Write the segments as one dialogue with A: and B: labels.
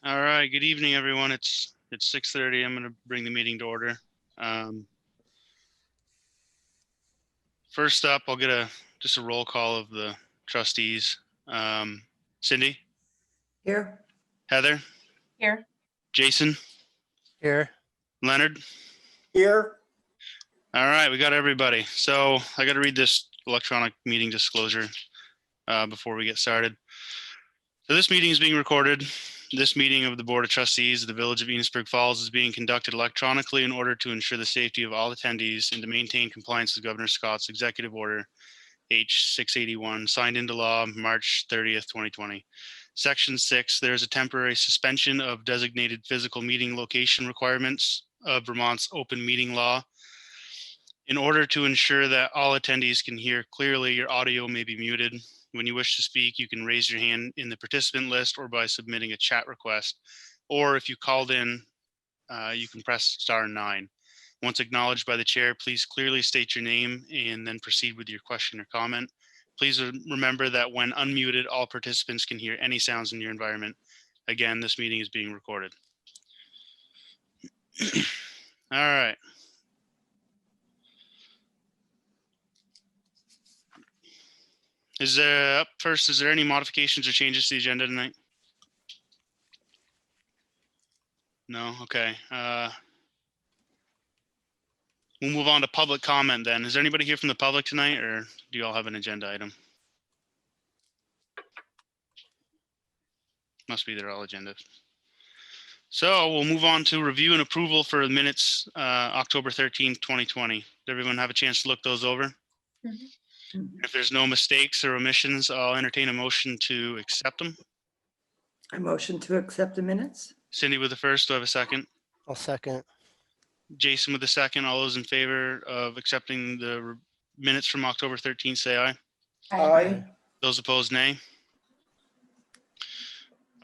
A: All right, good evening, everyone. It's 6:30. I'm going to bring the meeting to order. First up, I'll get just a roll call of the trustees. Cindy,
B: Here.
A: Heather,
C: Here.
A: Jason,
D: Here.
A: Leonard.
B: Here.
A: All right, we got everybody. So I got to read this electronic meeting disclosure before we get started. So this meeting is being recorded. This meeting of the Board of Trustees of the Village of Enosburgh Falls is being conducted electronically in order to ensure the safety of all attendees and to maintain compliance with Governor Scott's Executive Order H681, signed into law March 30th, 2020. Section 6, there is a temporary suspension of designated physical meeting location requirements of Vermont's open meeting law. In order to ensure that all attendees can hear clearly, your audio may be muted. When you wish to speak, you can raise your hand in the participant list or by submitting a chat request. Or if you called in, you can press *9. Once acknowledged by the chair, please clearly state your name and then proceed with your question or comment. Please remember that when unmuted, all participants can hear any sounds in your environment. Again, this meeting is being recorded. All right. Is there any modifications or changes to the agenda tonight? No? Okay. We'll move on to public comment then. Is there anybody here from the public tonight, or do you all have an agenda item? Must be they're all agenda. So we'll move on to review and approval for the minutes, October 13th, 2020. Did everyone have a chance to look those over? Mm-hmm. If there's no mistakes or omissions, I'll entertain a motion to accept them.
B: I motion to accept the minutes.
A: Cindy with the first. Do I have a second?
D: I'll second.
A: Jason with the second. All those in favor of accepting the minutes from October 13th, say aye.
B: Aye.
A: Those opposed, nay.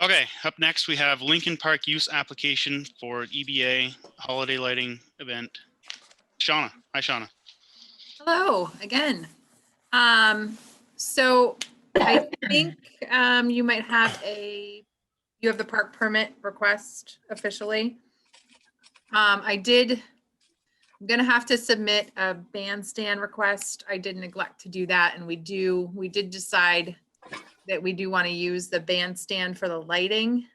A: Okay, up next we have Lincoln Park use application for EBA holiday lighting event. Shauna. Hi, Shauna.
C: Hello again. So I think you might have you have the park permit request officially. I'm gonna have to submit a bandstand request. I did neglect to do that, and we did decide that we do want to use the bandstand for the lighting.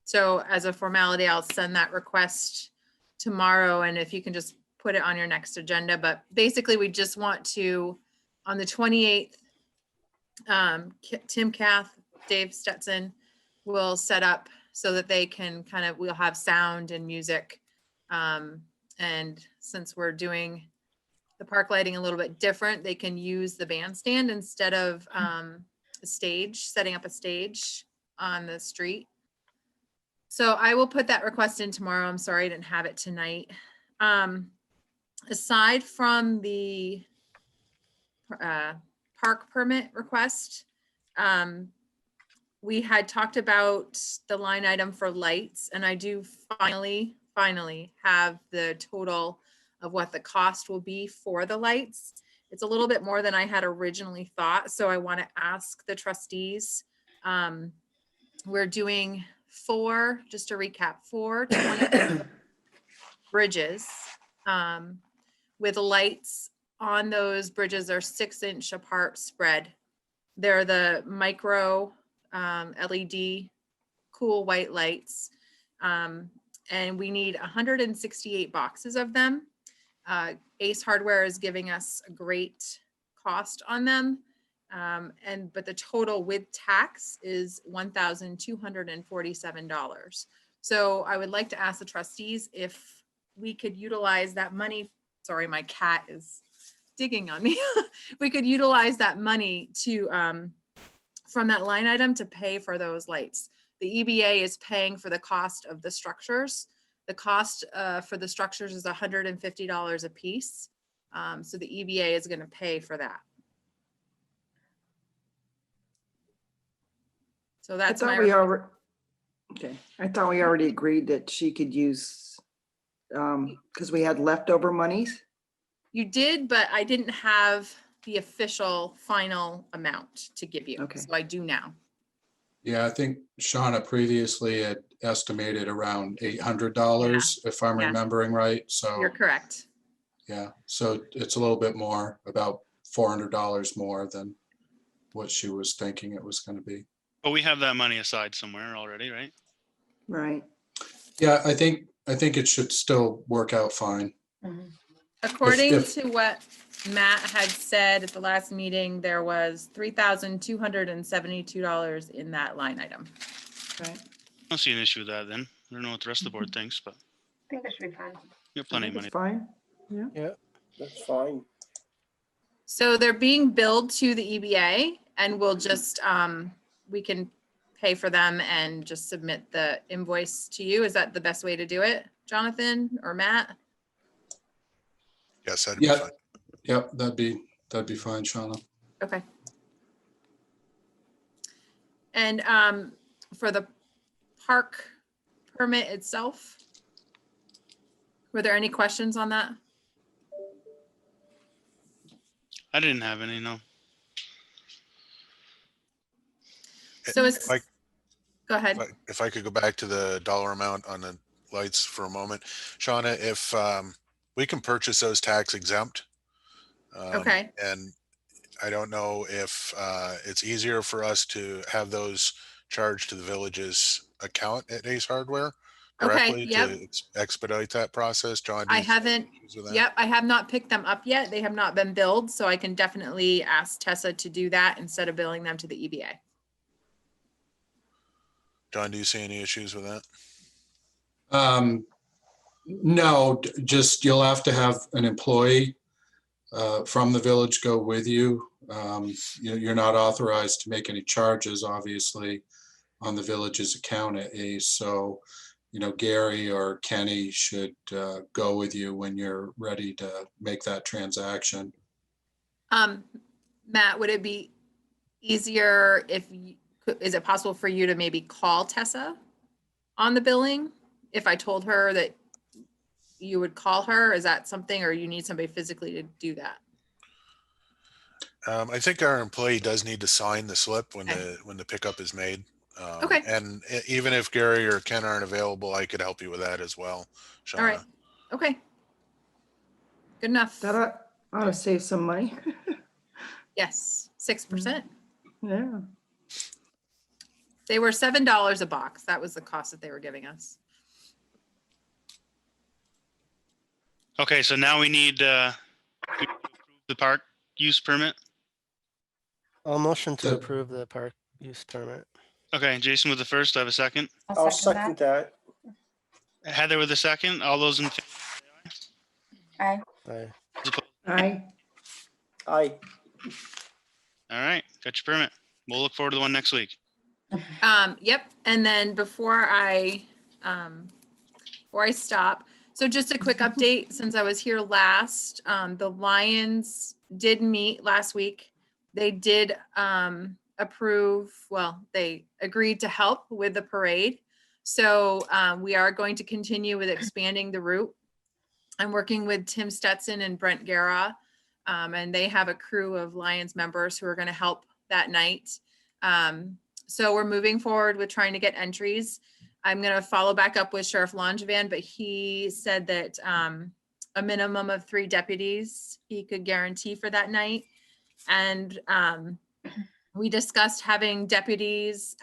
C: So as a formality, I'll send that request tomorrow, and if you can just put it on your next agenda. But basically, we just want to, on the 28th, Tim Kath, Dave Stetson will set up so that they can we'll have sound and music. And since we're doing the park lighting a little bit different, they can use the bandstand instead of setting up a stage on the street. So I will put that request in tomorrow. I'm sorry I didn't have it tonight. Aside from the park permit request, we had talked about the line item for lights, and I do finally have the total of what the cost will be for the lights. It's a little bit more than I had originally thought, so I want to ask the trustees. We're doing just to recap, 20 bridges with lights on those bridges are 6-inch apart spread. They're the micro LED cool white lights. And we need 168 boxes of them. Ace Hardware is giving us a great cost on them. But the total with tax is $1,247. So I would like to ask the trustees if we could utilize that money. Sorry, my cat is digging on me. We could utilize that money to from that line item to pay for those lights. The EBA is paying for the cost of the structures. The cost for the structures is $150 a piece. So the EBA is going to pay for that. So that's
B: I thought we already agreed that she could use, because we had leftover monies.
C: You did, but I didn't have the official final amount to give you.
B: Okay.
C: So I do now.
E: Yeah, I think Shauna previously had estimated around $800, if I'm
C: Yeah.
E: remembering right. So,
C: You're correct.
E: yeah, so it's a little bit more, about $400 more than what she was thinking it was going to be.
A: But we have that money aside somewhere already, right?
B: Right.
E: Yeah, I think it should still work out fine.
C: According
E: if-
C: to what Matt had said at the last meeting, there was $3,272 in that line item.
B: Right.
A: I don't see an issue with that then. I don't know what the rest of the board thinks, but
F: I think that should be fine.
A: you have
B: I
A: plenty
B: think
A: of
B: it's
A: money.
B: fine. Yeah.
D: Yeah.
G: That's fine.
C: So they're being billed to the EBA and we'll just, we can pay for them and just submit the invoice to you. Is that the best way to do it, Jonathan or Matt?
H: Yes, that'd be
E: Yeah,
H: fine.
E: yep, that'd be fine, Shauna.
C: Okay. And for the park permit itself, were there any questions on that?
A: I didn't have any, no.
C: So it's,
H: Like-
C: go ahead.
H: If I could go back to the dollar amount on the lights for a moment, Shauna, if we can purchase those tax exempt.
C: Okay.
H: And I don't know if it's easier for us to have those charged to the village's account at Ace Hardware
C: Okay,
H: directly
C: yep.
H: to expedite that process. John, do
C: I
H: you see
C: haven't,
H: issues with that?
C: yep, I have not picked them up yet. They have not been billed, so I can definitely ask Tessa to do that instead of billing them to the EBA.
H: John, do you see any issues with that?
E: No, just you'll have to have an employee from the village go with you. You're not authorized to make any charges, obviously, on the village's account at Ace. So, Gary or Kenny should go with you when you're ready to make that transaction.
C: Matt, would it be easier is it possible for you to maybe call Tessa on the billing? If I told her that you would call her, is that something, or you need somebody physically to do that?
H: I think our employee does need to sign the slip when
C: Okay.
H: the pickup is made.
C: Okay.
H: And even if Gary or Ken aren't available, I could help you with that as well, Shauna.
C: All right. Okay. Good enough.
B: That ought to save some money.
C: Yes, 6%.
B: Yeah.
C: They were $7 a box. That was the cost that they were giving us.
A: Okay, so now we need to approve the park use permit.
D: I'll motion to
E: The-
D: approve the park use permit.
A: Okay, Jason with the first, do I have a second.
G: I'll second that.
A: Heather with the second. All those in favor?
F: Aye.
D: Aye.
B: Aye.
G: Aye.
A: All right, got your permit. We'll look forward to the one next week.
C: Yep. And then before I stop, so just a quick update, since I was here last, the Lions did meet last week. They did they agreed to help with the parade. So we are going to continue with expanding the route. I'm working with Tim Stetson and Brent Guerra, and they have a crew of Lions members who are going to help that night. So we're moving forward with trying to get entries. I'm going to follow back up with Sheriff Longevan, but he said that a minimum of 3 deputies he could guarantee for that night. And we discussed having deputies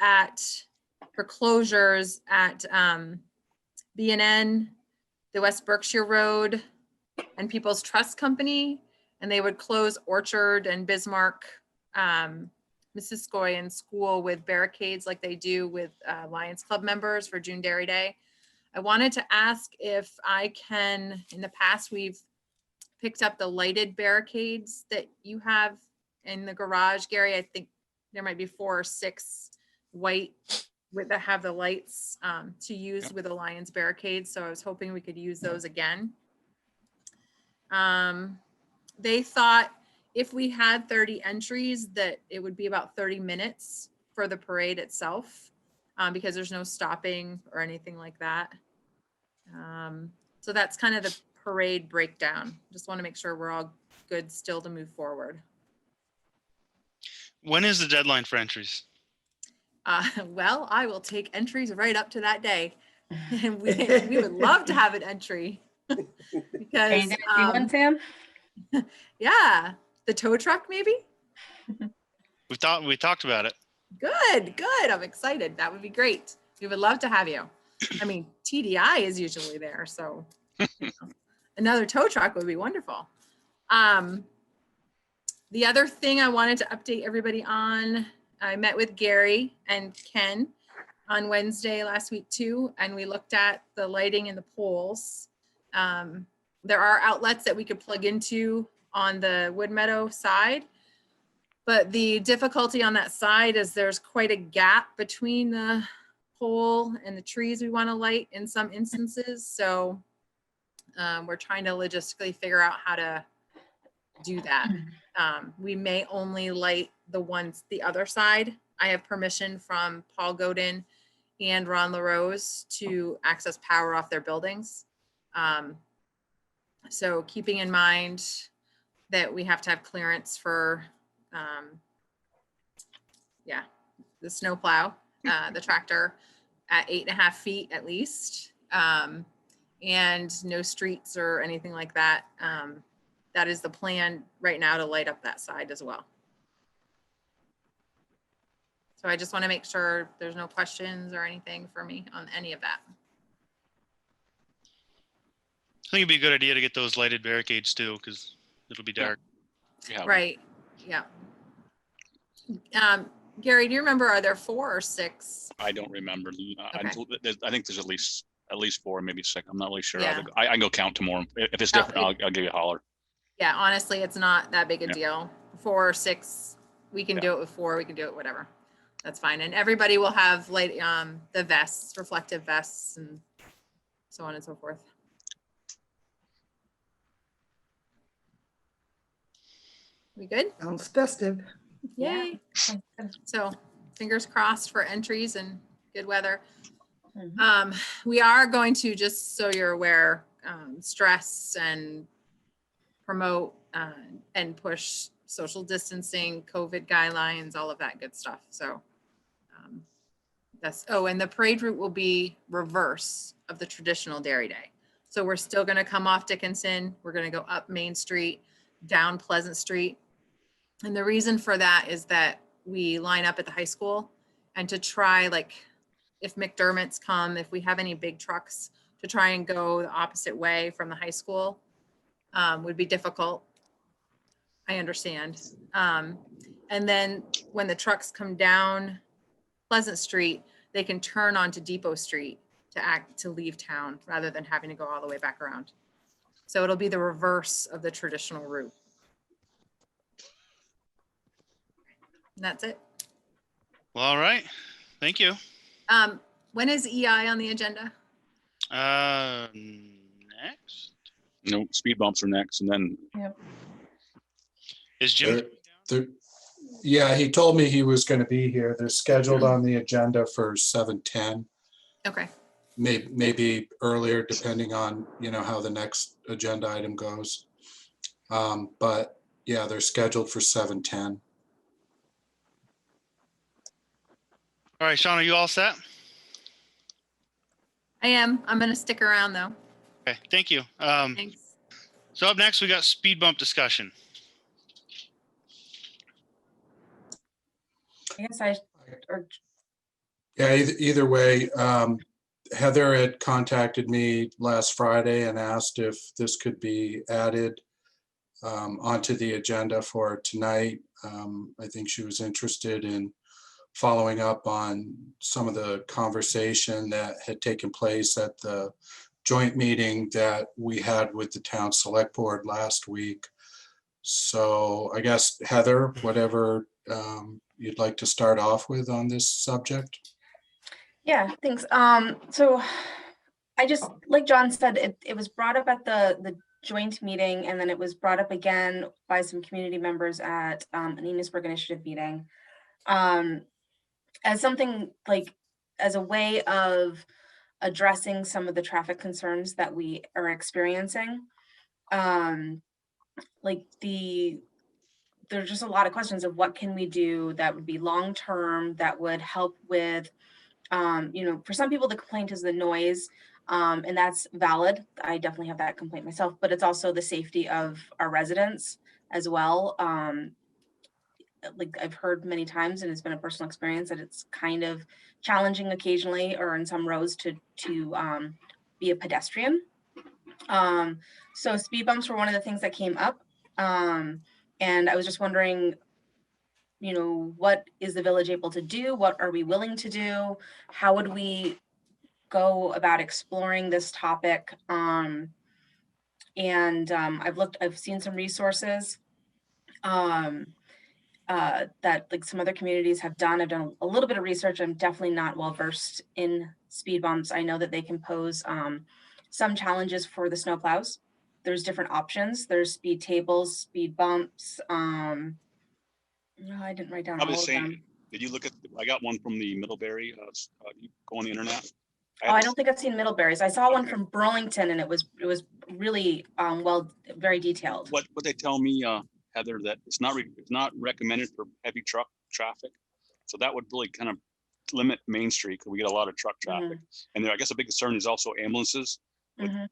C: for closures at B&N, the West Berkshire Road, and People's Trust Company. And they would close Orchard and Bismarck, Missisquoi School with barricades like they do with Lions Club members for June Dairy Day. I wanted to ask if I can, in the past, we've picked up the lighted barricades that you have in the garage, Gary. I think there might be 4 or 6 white that have the lights to use with the Lions barricades. So I was hoping we could use those again. They thought if we had 30 entries that it would be about 30 minutes for the parade itself, because there's no stopping or anything like that. So that's kind of the parade breakdown. Just want to make sure we're all good still to move forward.
A: When is the deadline for entries?
C: Well, I will take entries right up to that day. And we would love to have an entry.
F: Are you
C: Because,
F: gonna do one, Sam?
C: yeah, the tow truck maybe?
A: We talked about it.
C: Good, good. I'm excited. That would be great. We would love to have you. I mean, TDI is usually there, so you know, another tow truck would be wonderful. The other thing I wanted to update everybody on, I met with Gary and Ken on Wednesday last week too, and we looked at the lighting in the poles. There are outlets that we could plug into on the Wood Meadow side, but the difficulty on that side is there's quite a gap between the pole and the trees we want to light in some instances. So we're trying to logistically figure out how to do that. We may only light the other side. I have permission from Paul Godin and Ron LaRose to access power off their buildings. So keeping in mind that we have to have clearance for, the snow plow, the tractor at 8.5 feet at least, and no streets or anything like that. That is the plan right now to light up that side as well. So I just want to make sure there's no questions or anything for me on any of that.
A: I think it'd be a good idea to get those lighted barricades too, because it'll be dark.
I: Yeah.
C: Right, yeah. Gary, do you remember, are there 4 or 6?
I: I don't remember.
C: Okay.
I: I think there's at least 4, maybe 6. I'm not really sure.
C: Yeah.
I: I can go count tomorrow. If it's
C: Oh,
I: different, I'll give you a holler.
C: Yeah, honestly, it's not that big a
I: Yeah.
C: deal. 4 or 6, we can
I: Yeah.
C: do it with 4, we can do it whatever. That's fine. And everybody will have light, the vests, reflective vests and so on and so forth. We good?
B: Sounds festive.
F: Yeah.
C: Yay. So fingers crossed for entries and good weather.
F: Mhm.
C: We are going to, just so you're aware, stress and promote and push social distancing, COVID guidelines, all of that good stuff. So and the parade route will be reverse of the traditional Dairy Day. So we're still going to come off Dickinson. We're going to go up Main Street, down Pleasant Street. And the reason for that is that we line up at the high school, and to try, like, if McDermott's come, if we have any big trucks, to try and go the opposite way from the high school would be difficult. I understand. And then when the trucks come down Pleasant Street, they can turn onto Depot Street to leave town rather than having to go all the way back around. So it'll be the reverse of the traditional route. And that's it.
A: Well, all right. Thank you.
C: When is EI on the agenda?
A: Next
I: No, speed bumps are next, and then
A: is Jim.
E: Yeah, he told me he was going to be here. They're scheduled on the agenda for 7:10,
C: Okay.
E: maybe earlier, depending on, how the next agenda item goes. But yeah, they're scheduled for 7:10.
A: All right, Sean, are you all set?
C: I am. I'm going to stick around though.
A: Okay, thank you.
C: Thanks.
A: So up next, we got speed bump discussion.
F: I guess
E: Yeah, either way, Heather had contacted me last Friday and asked if this could be added onto the agenda for tonight. I think she was interested in following up on some of the conversation that had taken place at the joint meeting that we had with the town select board last week. So I guess, Heather, whatever you'd like to start off with on this subject.
F: Yeah, thanks. So I just, like John said, it was brought up at the joint meeting, and then it was brought up again by some community members at an Enosburgh initiative meeting. As something like, as a way of addressing some of the traffic concerns that we are experiencing. Like the there's just a lot of questions of what can we do that would be long-term, that would help with, for some people, the complaint is the noise, and that's valid. I definitely have that complaint myself, but it's also the safety of our residents as well. Like I've heard many times, and it's been a personal experience, that it's kind of challenging occasionally, or in some roads, to be a pedestrian. So speed bumps were one of the things that came up. And I was just wondering, what is the village able to do? What are we willing to do? How would we go about exploring this topic? I've seen some resources that like some other communities have done. I've done a little bit of research. I'm definitely not well versed in speed bumps. I know that they can pose some challenges for the snowplows. There's different options. There's speed tables, speed bumps. No, I didn't write down
I: I
F: all
I: was
F: of
I: saying,
F: them.
I: did you look at, I got one from the Middlebury, you go on the internet.
F: Oh, I don't think I've seen Middlebury's. I saw one
I: Okay.
F: from Burlington, and it was really very detailed.
I: What they tell me, Heather, that it's not recommended for heavy truck traffic. So that would really kind of limit Main Street, because we get a lot of truck traffic. And I guess a big concern is also ambulances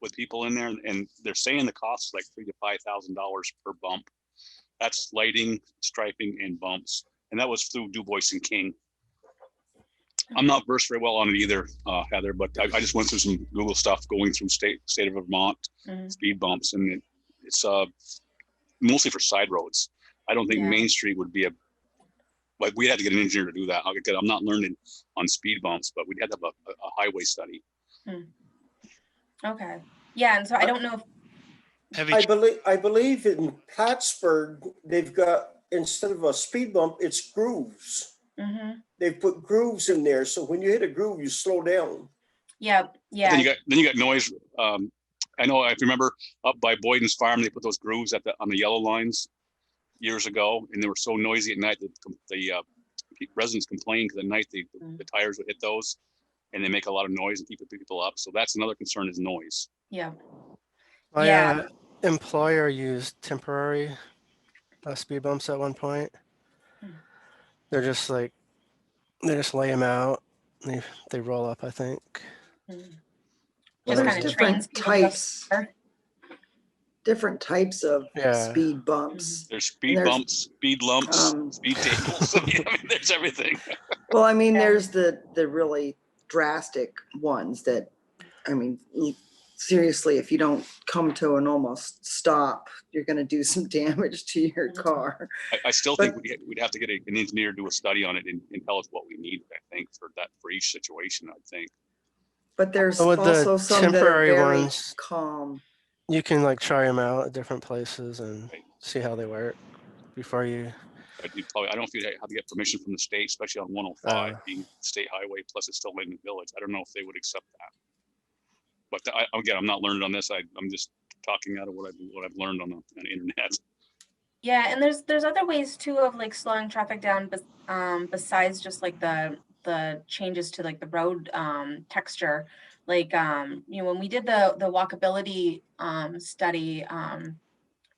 I: with people in there. And they're saying the cost is like $3,000 to $5,000 per bump. That's lighting, striping, and bumps. And that was through Doughboy and King. I'm not versed very well on it either, Heather, but I just went through some Google stuff going through state of Vermont speed bumps, and it's mostly for side roads. I don't think Main Street would be we'd have to get an engineer to do that. I'm not learning on speed bumps, but we'd have to have a highway study.
F: Okay. Yeah, and so I don't know if
G: I believe in Plattsburgh, they've got, instead of a speed bump, it's grooves. They've put grooves in there, so when you hit a groove, you slow down.
F: Yeah.
I: Then you got noise. I know, if you remember up by Boyden's farm, they put those grooves on the yellow lines years ago, and they were so noisy at night that the residents complained, because at night the tires would hit those, and they make a lot of noise and keep people up. So that's another concern, is noise.
F: Yeah.
D: My employer used temporary speed bumps at one point. They just lay them out. They roll up, I think.
B: Well,
F: Just
B: there's
F: kind of trains
B: different types of speed bumps.
I: There's speed bumps, speed lumps, speed tables. I mean, there's everything.
B: Well, I mean, there's the really drastic ones that, I mean, seriously, if you don't come to an almost stop, you're going to do some damage to your car.
I: I still think we'd have to get an engineer to do a study on it and tell us what we need, I think, for each situation, I think.
B: But there's
D: So with
B: also
D: the
B: some that are
D: temporary
B: very
D: ones,
B: calm.
D: you can try them out at different places and see how they work before you.
I: I don't know if you'd have to get permission from the state, especially on 105 being state highway, plus it's still in the village. I don't know if they would accept that. But again, I'm not learned on this. I'm just talking out of what I've learned on the internet.
F: Yeah, and there's other ways too of slowing traffic down, but besides just the changes to the road texture. When we did the walkability study,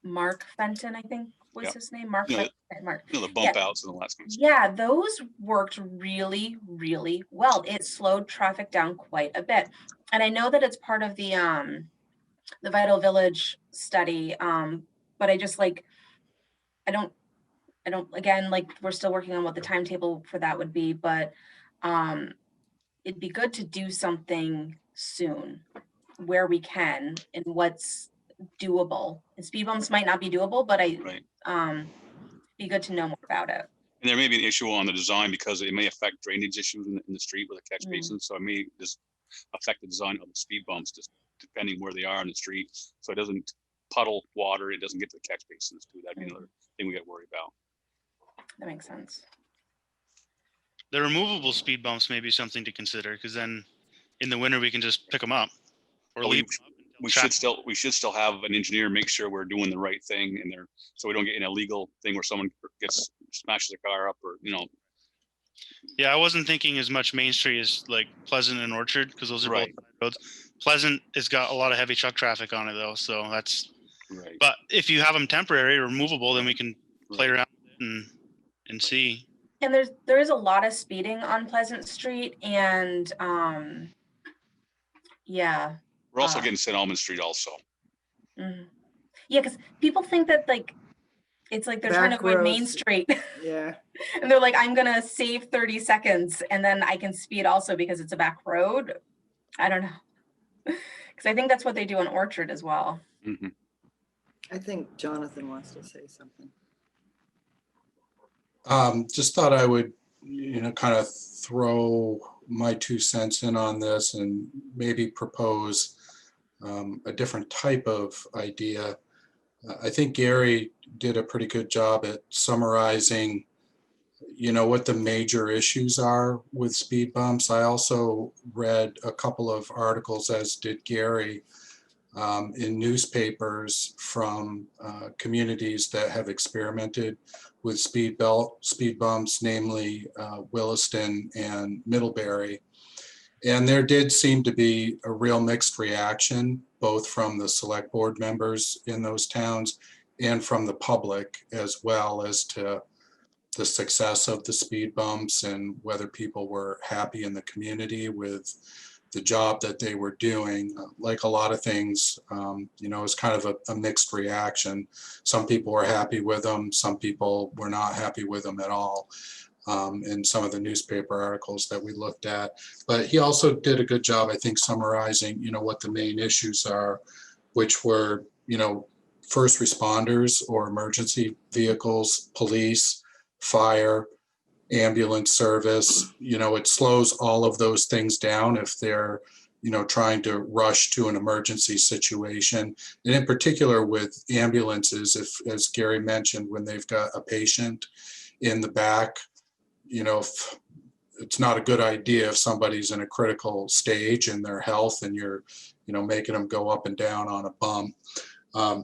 F: Mark Fenton, I think was his name. Mark.
I: The bump outs and the last one.
F: Yeah, those worked really, really well. It slowed traffic down quite a bit. And I know that it's part of the Vital Village study. But I just I don't again, we're still working on what the timetable for that would be, but it'd be good to do something soon where we can and what's doable. And speed bumps might not be doable, but be good to know more about it.
I: And there may be an issue on the design, because it may affect drainage issues in the street with a catch basin. So it may just affect the design of the speed bumps, just depending where they are on the street. So it doesn't puddle water, it doesn't get to the catch basins too. That'd be another thing we got worried about.
F: That makes sense.
A: The removable speed bumps may be something to consider, because then in the winter we can just pick them up or leave.
I: We should still have an engineer make sure we're doing the right thing in there, so we don't get an illegal thing where someone smashes a car up, or
A: Yeah, I wasn't thinking as much Main Street as Pleasant and Orchard, because those are both roads. Pleasant has got a lot of heavy truck traffic on it though, so that's right. But if you have them temporary or removable, then we can play around and see.
F: And there is a lot of speeding on Pleasant Street, and yeah.
I: We're also getting St. Almond Street also.
F: Mhm. Yeah, because people think that like it's like they're trying to
B: Back
F: avoid Main
B: roads.
F: Street,
B: Yeah.
F: and they're like, I'm gonna save 30 seconds, and then I can speed also because it's a back road. I don't know, because I think that's what they do on Orchard as well.
I: Mhm.
B: I think Jonathan wants to say something.
E: Just thought I would, kind of throw my 2 cents in on this and maybe propose a different type of idea. I think Gary did a pretty good job at summarizing, what the major issues are with speed bumps. I also read a couple of articles, as did Gary, in newspapers from communities that have experimented with speed bumps, namely Williston and Middlebury. And there did seem to be a real mixed reaction, both from the select board members in those towns and from the public, as well, as to the success of the speed bumps and whether people were happy in the community with the job that they were doing. Like a lot of things, it's kind of a mixed reaction. Some people were happy with them, some people were not happy with them at all, in some of the newspaper articles that we looked at. But he also did a good job, I think, summarizing, what the main issues are, which were, first responders or emergency vehicles, police, fire, ambulance service. It slows all of those things down if they're, trying to rush to an emergency situation. And in particular with ambulances, if, as Gary mentioned, when they've got a patient in the back, if it's not a good idea if somebody's in a critical stage in their health and you're, making them go up and down on a bump.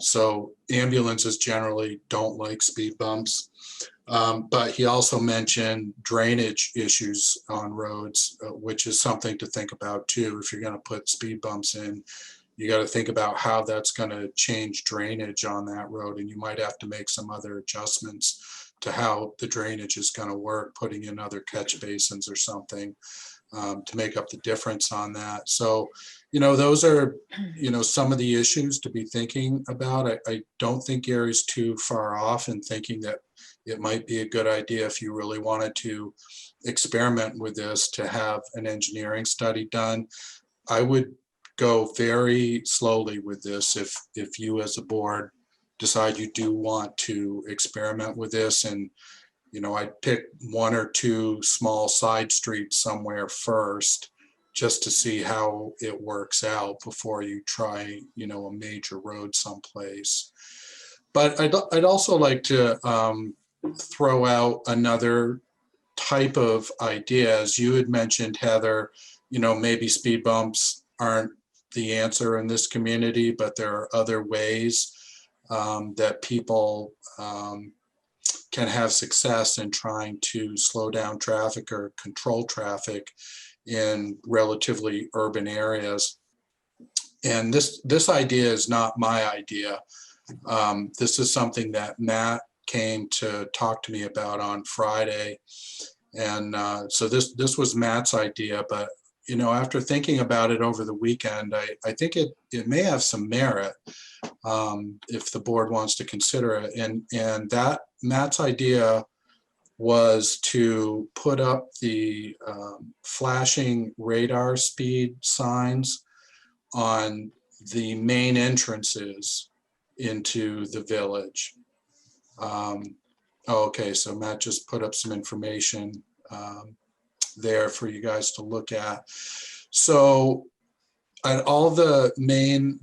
E: So ambulances generally don't like speed bumps. But he also mentioned drainage issues on roads, which is something to think about too. If you're going to put speed bumps in, you got to think about how that's going to change drainage on that road. And you might have to make some other adjustments to how the drainage is going to work, putting in other catch basins or something to make up the difference on that. So, those are, some of the issues to be thinking about. I don't think Gary's too far off in thinking that it might be a good idea, if you really wanted to experiment with this, to have an engineering study done. I would go very slowly with this if you as a board decide you do want to experiment with this. And I'd pick 1 or 2 small side streets somewhere first, just to see how it works out before you try, a major road someplace. But I'd also like to throw out another type of idea. As you had mentioned, Heather, maybe speed bumps aren't the answer in this community, but there are other ways that people can have success in trying to slow down traffic or control traffic in relatively urban areas. And this idea is not my idea. This is something that Matt came to talk to me about on Friday. And so this was Matt's idea, but after thinking about it over the weekend, I think it may have some merit if the board wants to consider it. And that Matt's idea was to put up the flashing radar speed signs on the main entrances into the village. Okay, so Matt just put up some information there for you guys to look at. So at all the main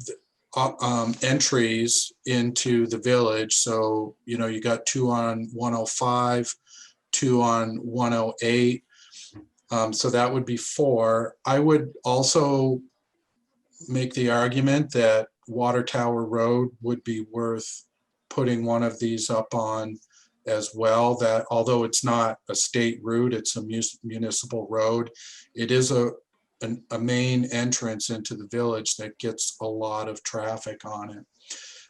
E: entries into the village, so you got 2 on 105, 2 on 108, so that would be 4. I would also make the argument that Water Tower Road would be worth putting one of these up on as well, that although it's not a state route, it's a municipal road, it is a main entrance into the village that gets a lot of traffic on it.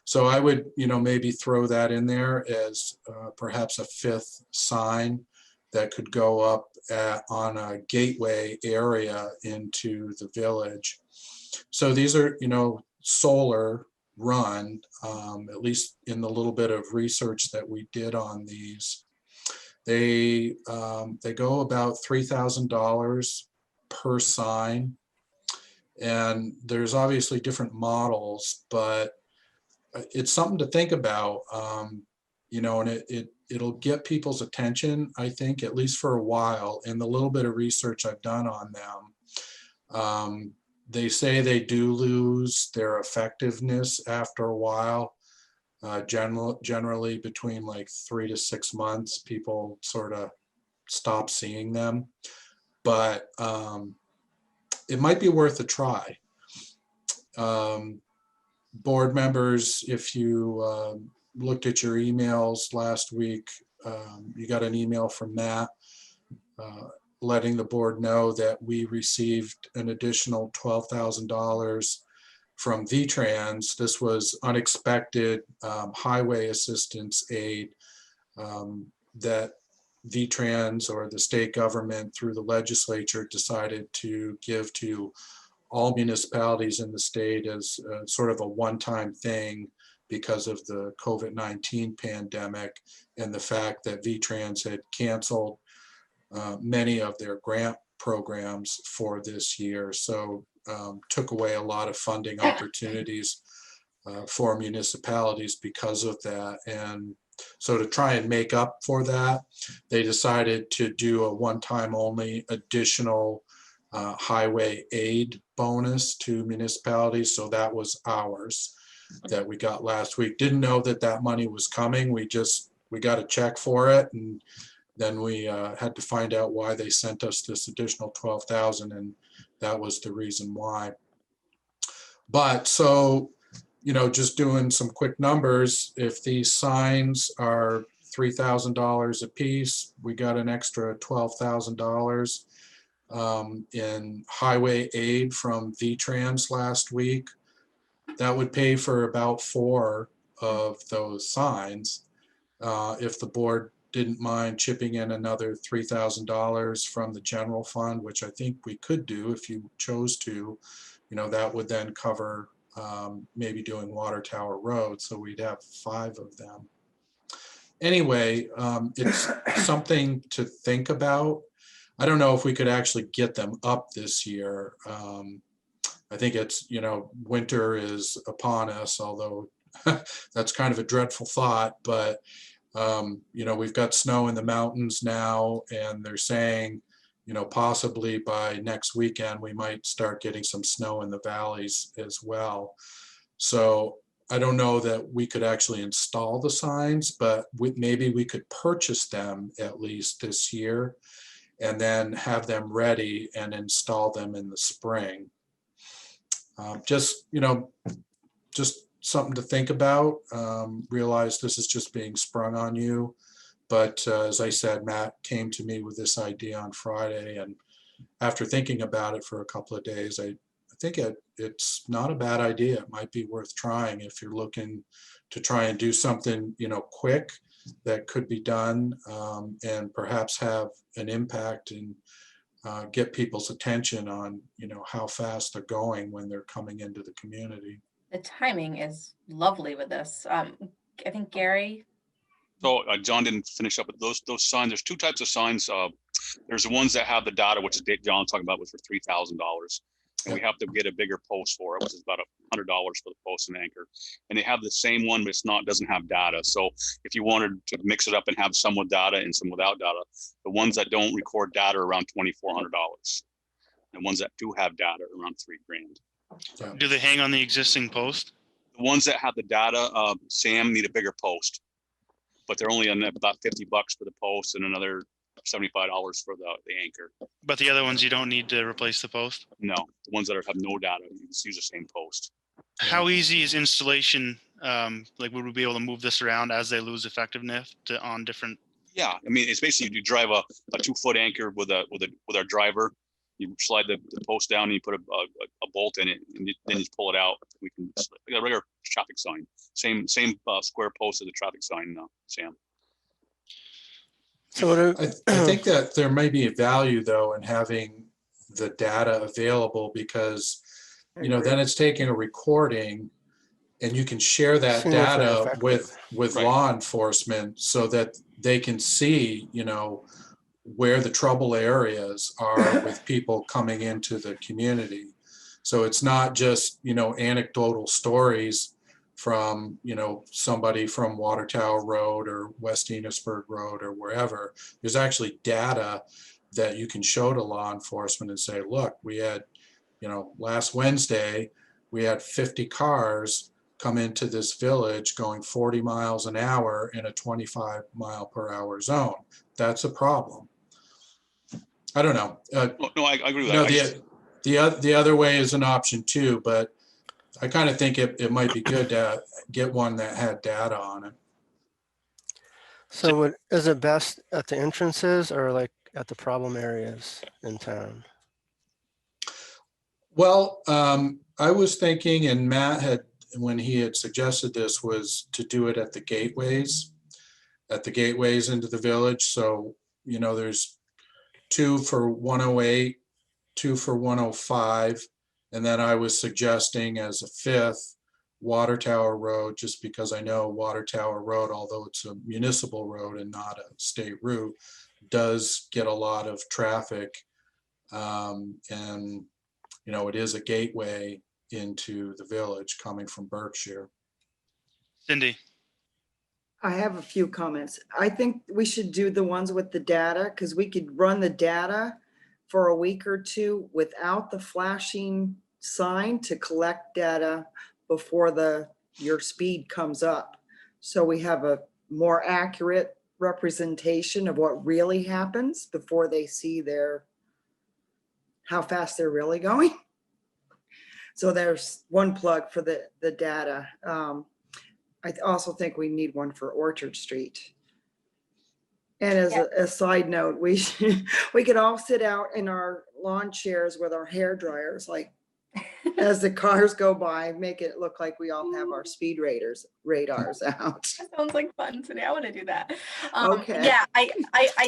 E: So I would, maybe throw that in there as perhaps a fifth sign that could go up on a gateway area into the village. So these are, solar run, at least in the little bit of research that we did on these. They go about $3,000 per sign. And there's obviously different models, but it's something to think about, and it'll get people's attention, I think, at least for a while. In the little bit of research I've done on them, they say they do lose their effectiveness after a while. Generally between like 3 to 6 months, people sort of stop seeing them. But it might be worth a try. Board members, if you looked at your emails last week, you got an email from Matt letting the board know that we received an additional $12,000 from VTrans. This was unexpected highway assistance aid that VTrans, or the state government through the legislature, decided to give to all municipalities in the state as sort of a one-time thing because of the COVID-19 pandemic and the fact that VTrans had canceled many of their grant programs for this year. So took away a lot of funding opportunities for municipalities because of that. And so to try and make up for that, they decided to do a one-time only additional highway aid bonus to municipalities. So that was ours that we got last week. Didn't know that that money was coming. We got a check for it, and then we had to find out why they sent us this additional 12,000, and that was the reason why. But so, just doing some quick numbers, if these signs are $3,000 a piece, we got an extra $12,000 in highway aid from VTrans last week. That would pay for about 4 of those signs. If the board didn't mind chipping in another $3,000 from the general fund, which I think we could do if you chose to, that would then cover maybe doing Water Tower Road. So we'd have 5 of them. Anyway, it's something to think about. I don't know if we could actually get them up this year. I think it's, winter is upon us, although that's kind of a dreadful thought, but we've got snow in the mountains now, and they're saying, possibly by next weekend, we might start getting some snow in the valleys as well. So I don't know that we could actually install the signs, but maybe we could purchase them at least this year and then have them ready and install them in the spring. Just something to think about. Realize this is just being sprung on you. But as I said, Matt came to me with this idea on Friday, and after thinking about it for a couple of days, I think it's not a bad idea. It might be worth trying if you're looking to try and do something, quick that could be done, and perhaps have an impact and get people's attention on, how fast they're going when they're coming into the community.
F: The timing is lovely with this. I think Gary.
I: So John didn't finish up with those signs. There's 2 types of signs. There's the ones that have the data, which is John talking about, was for $3,000. And we have to get a bigger post for it, which is about $100 for the post and anchor. And they have the same one, but doesn't have data. So if you wanted to mix it up and have some with data and some without data, the ones that don't record data are around $2,400. And ones that do have data are around $3,000.
A: Do they hang on the existing post?
I: The ones that have the data, Sam, need a bigger post, but they're only on about $50 for the post and another $75 for the anchor.
A: But the other ones, you don't need to replace the post?
I: No, the ones that have no data, you just use the same post.
A: How easy is installation? Like, would we be able to move this around as they lose effectiveness on different?
I: Yeah, I mean, it's basically you drive a 2-foot anchor with our driver. You slide the post down and you put a bolt in it, and then you pull it out. We can, like a regular traffic sign. Same square post as the traffic sign, Sam.
D: So what
E: I think that there may be a value though in having the data available because, you know, then it's taking a recording and you can share that
D: Seeing if they're
E: data
D: effective.
E: with
I: Right.
E: law enforcement so that they can see, you know, where the trouble areas are with people coming into the community. So it's not just, you know, anecdotal stories from, you know, somebody from Water Tower Road or West Enosburgh Road or wherever. There's actually data that you can show to law enforcement and say, look, we had, you know, last Wednesday, we had 50 cars come into this village going 40 miles an hour in a 25 mile per hour zone. That's a problem. I don't know.
I: No, I agree with
E: You know,
I: that.
E: the other way is an option too, but I kind of think it might be good to get one that had data on it.
D: So is it best at the entrances or like at the problem areas in town?
E: Well, I was thinking, and Matt had, when he had suggested this, was to do it at the gateways into the village. So, you know, there's 2 for 108, 2 for 105. And then I was suggesting as a 5th, Water Tower Road, just because I know Water Tower Road, although it's a municipal road and not a state route, does get a lot of traffic. And, you know, it is a gateway into the village coming from Berkshire.
A: Cindy.
B: I have a few comments. I think we should do the ones with the data because we could run the data for a week or two without the flashing sign to collect data before your speed comes up. So we have a more accurate representation of what really happens before they see how fast they're really going. So there's one plug for the data. I also think we need one for Orchard Street. And as a side note, we could all sit out in our lawn chairs with our hair dryers, like as the cars go by, make it look like we all have our speed radars out.
F: That sounds like fun today. I want to do that.
B: Okay.
F: Yeah, I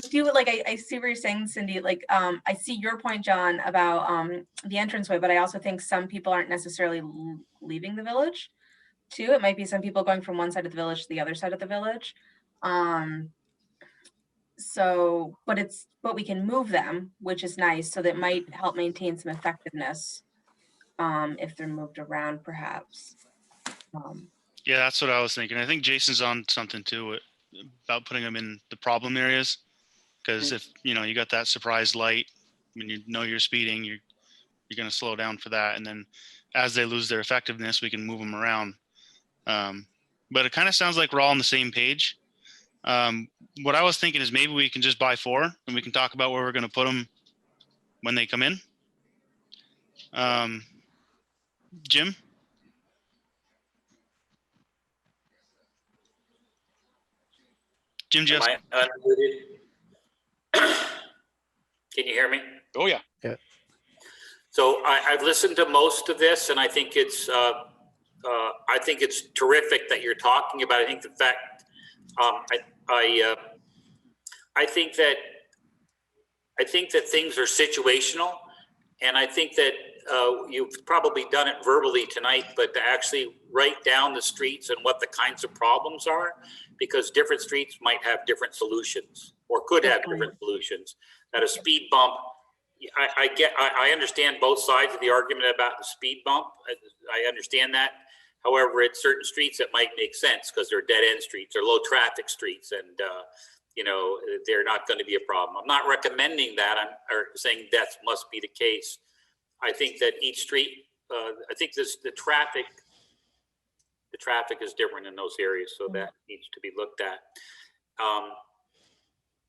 F: do like, I see what you're saying, Cindy. Like, I see your point, John, about the entranceway, but I also think some people aren't necessarily leaving the village too. It might be some people going from one side of the village to the other side of the village. So, but we can move them, which is nice. So that might help maintain some effectiveness if they're moved around, perhaps.
A: Yeah, that's what I was thinking. I think Jason's on something too about putting them in the problem areas. Because if, you know, you got that surprise light, when you know you're speeding, you're going to slow down for that. And then as they lose their effectiveness, we can move them around. But it kind of sounds like we're all on the same page. What I was thinking is maybe we can just buy 4 and we can talk about where we're going to put them when they come in. Jim? Jim,
J: Am I unmuted? Can you hear me?
I: Oh, yeah.
D: Yeah.
J: So I've listened to most of this, and I think it's terrific that you're talking about. I think the fact I think that things are situational, and I think that you've probably done it verbally tonight, but to actually write down the streets and what the kinds of problems are, because different streets might have different solutions or could have different solutions. At a speed bump, I understand both sides of the argument about the speed bump. I understand that. However, at certain streets, it might make sense because they're dead end streets or low traffic streets, and you know, they're not going to be a problem. I'm not recommending that. I'm saying that must be the case. I think that each street, I think the traffic is different in those areas, so that needs to be looked at.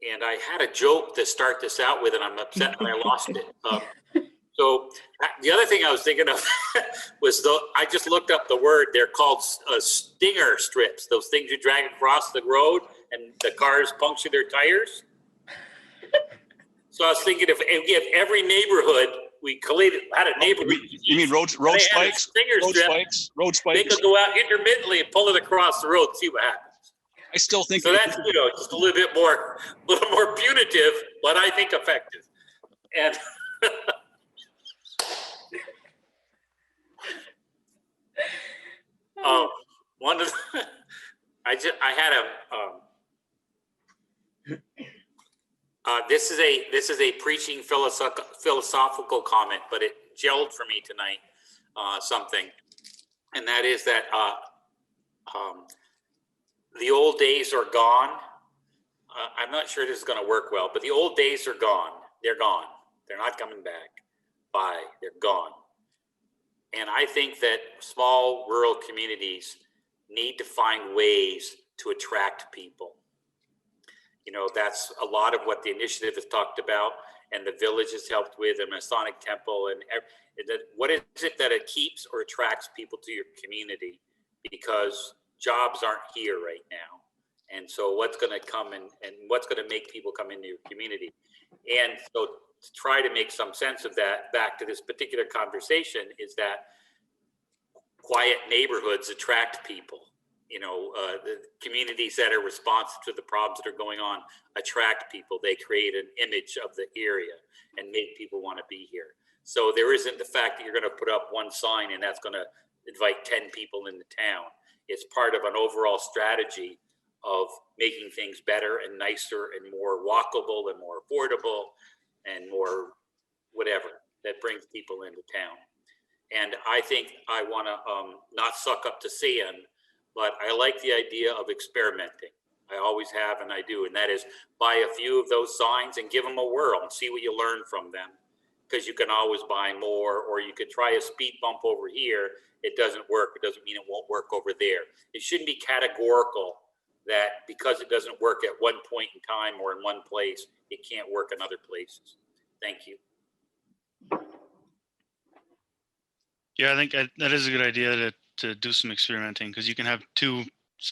J: And I had a joke to start this out with, and I'm upset that I lost it. So the other thing I was thinking of was I just looked up the word. They're called stinger strips. Those things you drag across the road and the cars puncture their tires. So I was thinking if every neighborhood had a neighborhood.
I: You mean road
J: They had a
I: spikes?
J: stinger
I: Road
J: strip.
I: spikes? Road
J: They
I: spikes?
J: could go out intermittently and pull it across the road, and see what happens.
I: I still think.
J: So that's, just a little bit more, punitive, but I think effective. And one of the, I had a, this is a preaching philosophical comment, but it gelled for me tonight, something. And that is that, the old days are gone. I'm not sure this is going to work well, but the old days are gone. They're gone. They're not coming back. Bye. They're gone. And I think that small rural communities need to find ways to attract people. That's a lot of what the initiative has talked about, and the village has helped with, and Masonic Temple, and what is it that it keeps or attracts people to your community? Because jobs aren't here right now. And so what's going to come and what's going to make people come into your community? And so to try to make some sense of that, back to this particular conversation, is that quiet neighborhoods attract people. The communities that are responsive to the problems that are going on attract people. They create an image of the area and make people want to be here. So there isn't the fact that you're going to put up one sign and that's going to invite 10 people in the town. It's part of an overall strategy of making things better and nicer and more walkable and more affordable and more whatever that brings people into town. And I think I want to not suck up to sand, but I like the idea of experimenting. I always have, and I do. And that is buy a few of those signs and give them a whirl and see what you learn from them. Because you can always buy more, or you could try a speed bump over here. It doesn't work. It doesn't mean it won't work over there. It shouldn't be categorical that because it doesn't work at one point in time or in one place, it can't work in other places. Thank you.
A: Yeah, I think that is a good idea to do some experimenting, because you can have two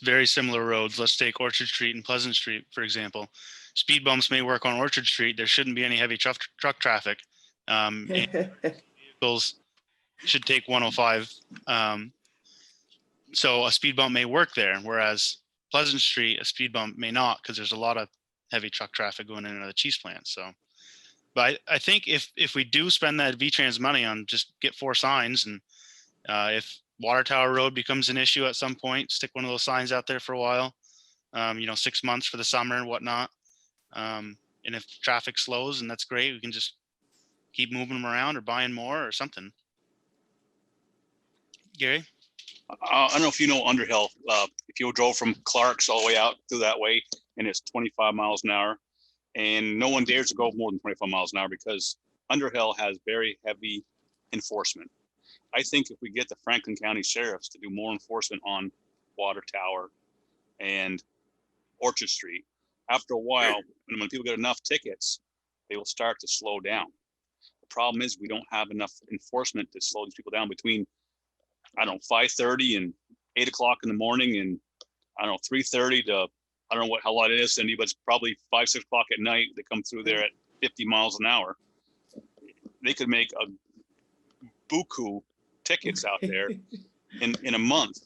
A: very similar roads. Let's take Orchard Street and Pleasant Street, for example. Speed bumps may work on Orchard Street. There shouldn't be any heavy truck traffic. And vehicles should take 105. So a speed bump may work there, whereas Pleasant Street, a speed bump may not, because there's a lot of heavy truck traffic going in and out of the cheese plant. So, but I think if we do spend that VTrans money on just get 4 signs, and if Water Tower Road becomes an issue at some point, stick one of those signs out there for a while, 6 months for the summer and whatnot. And if traffic slows, and that's great, we can just keep moving them around or buying more or something. Gary?
I: I don't know if you know Underhill. If you drove from Clark's all the way out through that way, and it's 25 miles an hour, and no one dares to go more than 25 miles an hour because Underhill has very heavy enforcement. I think if we get the Franklin County sheriffs to do more enforcement on Water Tower and Orchard Street, after a while, when people get enough tickets, they will start to slow down. The problem is we don't have enough enforcement to slow these people down between, 5:30 and 8 o'clock in the morning, and 3:30 to, I don't know how long it is, Cindy, but it's probably 5, 6 o'clock at night. They come through there at 50 miles an hour. They could make a buku tickets out there in a month,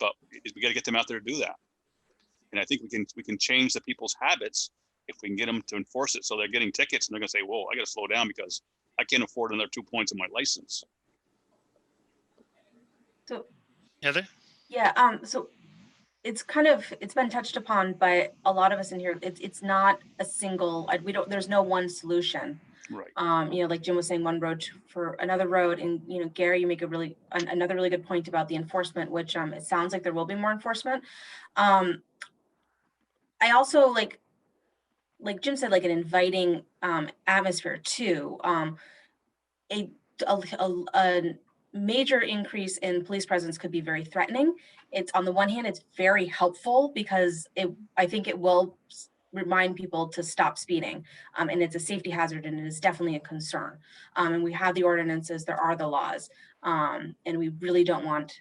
I: but we got to get them out there to do that. And I think we can change the people's habits if we can get them to enforce it, so they're getting tickets and they're gonna say, whoa, I got to slow down because I can't afford another 2 points on my license.
F: So
A: Heather?
F: yeah, so it's been touched upon by a lot of us in here. It's not a single, there's no one solution.
I: Right.
F: Like Jim was saying, one road for another road, and Gary, you make another really good point about the enforcement, which it sounds like there will be more enforcement. I also like Jim said, like an inviting atmosphere too. A major increase in police presence could be very threatening. It's, on the one hand, it's very helpful because I think it will remind people to stop speeding, and it's a safety hazard, and it is definitely a concern. And we have the ordinances, there are the laws, and we really don't want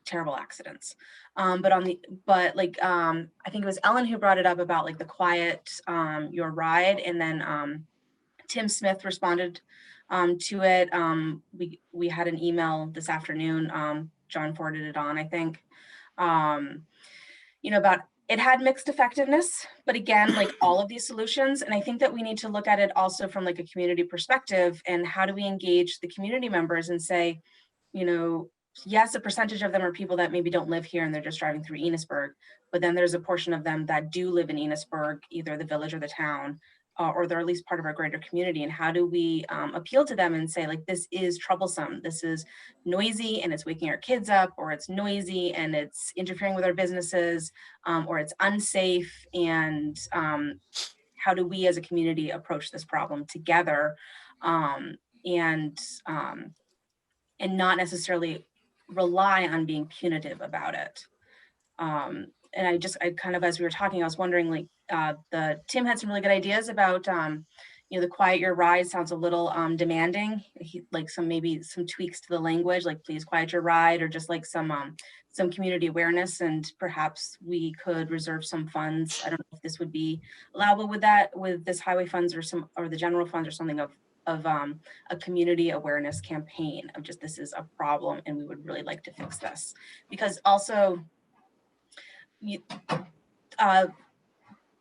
F: terrible accidents. I think it was Ellen who brought it up about like the quiet your ride, and then Tim Smith responded to it. We had an email this afternoon. John forwarded it on, I think, about it had mixed effectiveness, but again, like all of these solutions, and I think that we need to look at it also from like a community perspective, and how do we engage the community members and say, yes, a percentage of them are people that maybe don't live here and they're just driving through Enosburgh, but then there's a portion of them that do live in Enosburgh, either the village or the town, or they're at least part of our greater community. And how do we appeal to them and say, like, this is troublesome, this is noisy and it's waking our kids up, or it's noisy and it's interfering with our businesses, or it's unsafe, and how do we as a community approach this problem together, and not necessarily rely on being punitive about it. And I kind of, as we were talking, I was wondering, like, Tim had some really good ideas about, the quiet your ride sounds a little demanding. Like maybe some tweaks to the language, like please quiet your ride, or just like some community awareness, and perhaps we could reserve some funds. I don't know if this would be allowable with this highway funds or the general funds, or something of a community awareness campaign of just, this is a problem and we would really like to fix this. Because also,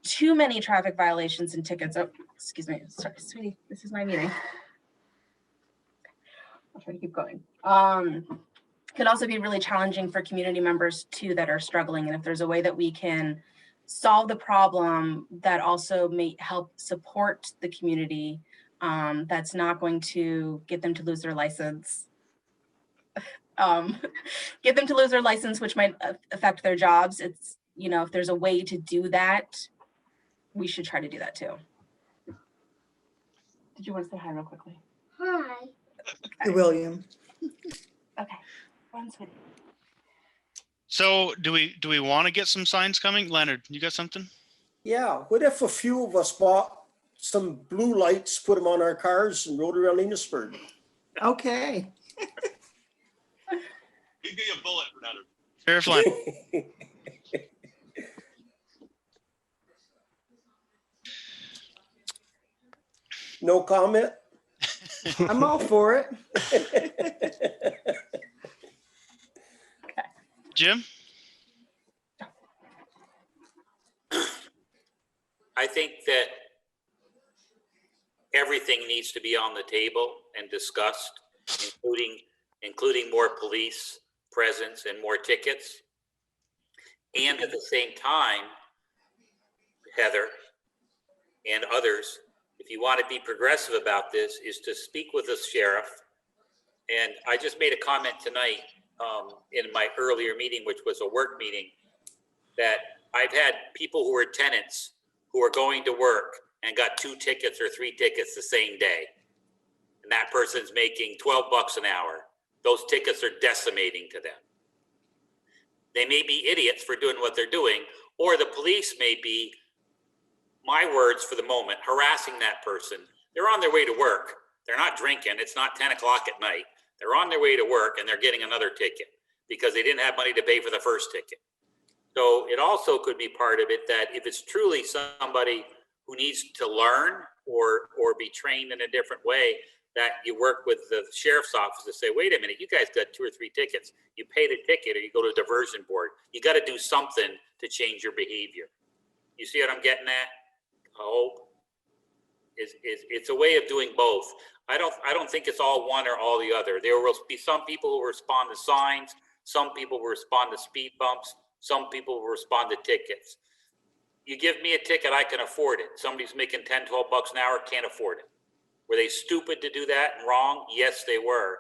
F: too many traffic violations and tickets. Oh, excuse me, sorry, sweetie, this is my meeting. I'll try to keep going. Could also be really challenging for community members too that are struggling. And if there's a way that we can solve the problem that also may help support the community, that's not going to get them to lose their license. Get them to lose their license, which might affect their jobs. It's, if there's a way to do that, we should try to do that too. Did you want to say hi real quickly?
B: Hi. Hey, William.
F: Okay. Run, sweetie.
A: So do we want to get some signs coming? Leonard, you got something?
G: Yeah, what if a few of us bought some blue lights, put them on our cars, and rode around Enosburgh?
B: Okay.
I: Give me a bullet, Leonard.
A: Sheriff Leonard.
G: No comment?
B: I'm all for it.
A: Jim?
J: I think that everything needs to be on the table and discussed, including more police presence and more tickets. And at the same time, Heather and others, if you want to be progressive about this, is to speak with the sheriff. And I just made a comment tonight in my earlier meeting, which was a work meeting, that I've had people who are tenants who are going to work and got 2 tickets or 3 tickets the same day. And that person's making $12 an hour. Those tickets are decimating to them. They may be idiots for doing what they're doing, or the police may be, my words for the moment, harassing that person. They're on their way to work. They're not drinking. It's not 10 o'clock at night. They're on their way to work and they're getting another ticket because they didn't have money to pay for the first ticket. So it also could be part of it that if it's truly somebody who needs to learn or be trained in a different way, that you work with the sheriff's office to say, wait a minute, you guys got 2 or 3 tickets. You pay the ticket or you go to a diversion board. You got to do something to change your behavior. You see what I'm getting at? I hope. It's a way of doing both. I don't think it's all one or all the other. There will be some people who respond to signs, some people will respond to speed bumps, some people will respond to tickets. You give me a ticket, I can afford it. Somebody's making 10, 12 bucks an hour, can't afford it. Were they stupid to do that and wrong? Yes, they were.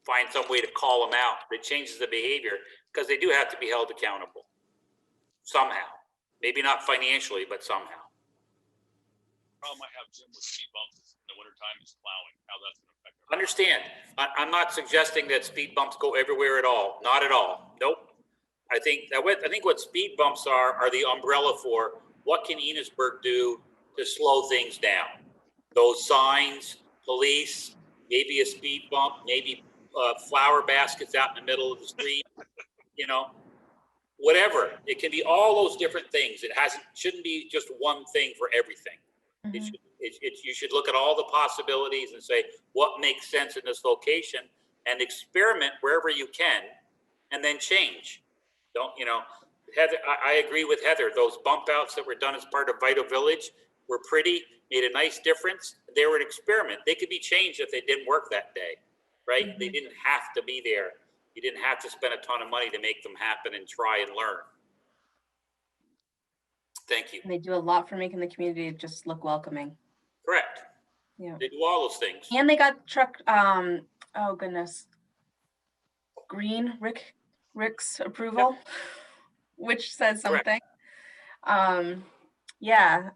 J: Find some way to call them out that changes the behavior, because they do have to be held accountable somehow. Maybe not financially, but somehow.
I: Problem I have, Jim, with speed bumps in the wintertime is plowing, how that's going to affect our.
J: Understand, I'm not suggesting that speed bumps go everywhere at all. Not at all. Nope. I think what speed bumps are the umbrella for what can Enosburgh do to slow things down. Those signs, police, maybe a speed bump, maybe flower baskets out in the middle of the street, whatever. It can be all those different things. It shouldn't be just one thing for everything. It should You should look at all the possibilities and say, what makes sense in this location, and experiment wherever you can, and then change. Don't, Heather, I agree with Heather. Those bump outs that were done as part of Vital Village were pretty, made a nice difference. They were an experiment. They could be changed if they didn't work that day, right? They didn't have to be there. You didn't have to spend a ton of money to make them happen and try and learn. Thank you.
F: And they do a lot for making the community just look welcoming.
J: Correct.
F: Yeah.
J: They do all those things.
F: And they got truck, oh goodness. Rick's approval, which says something. Yeah.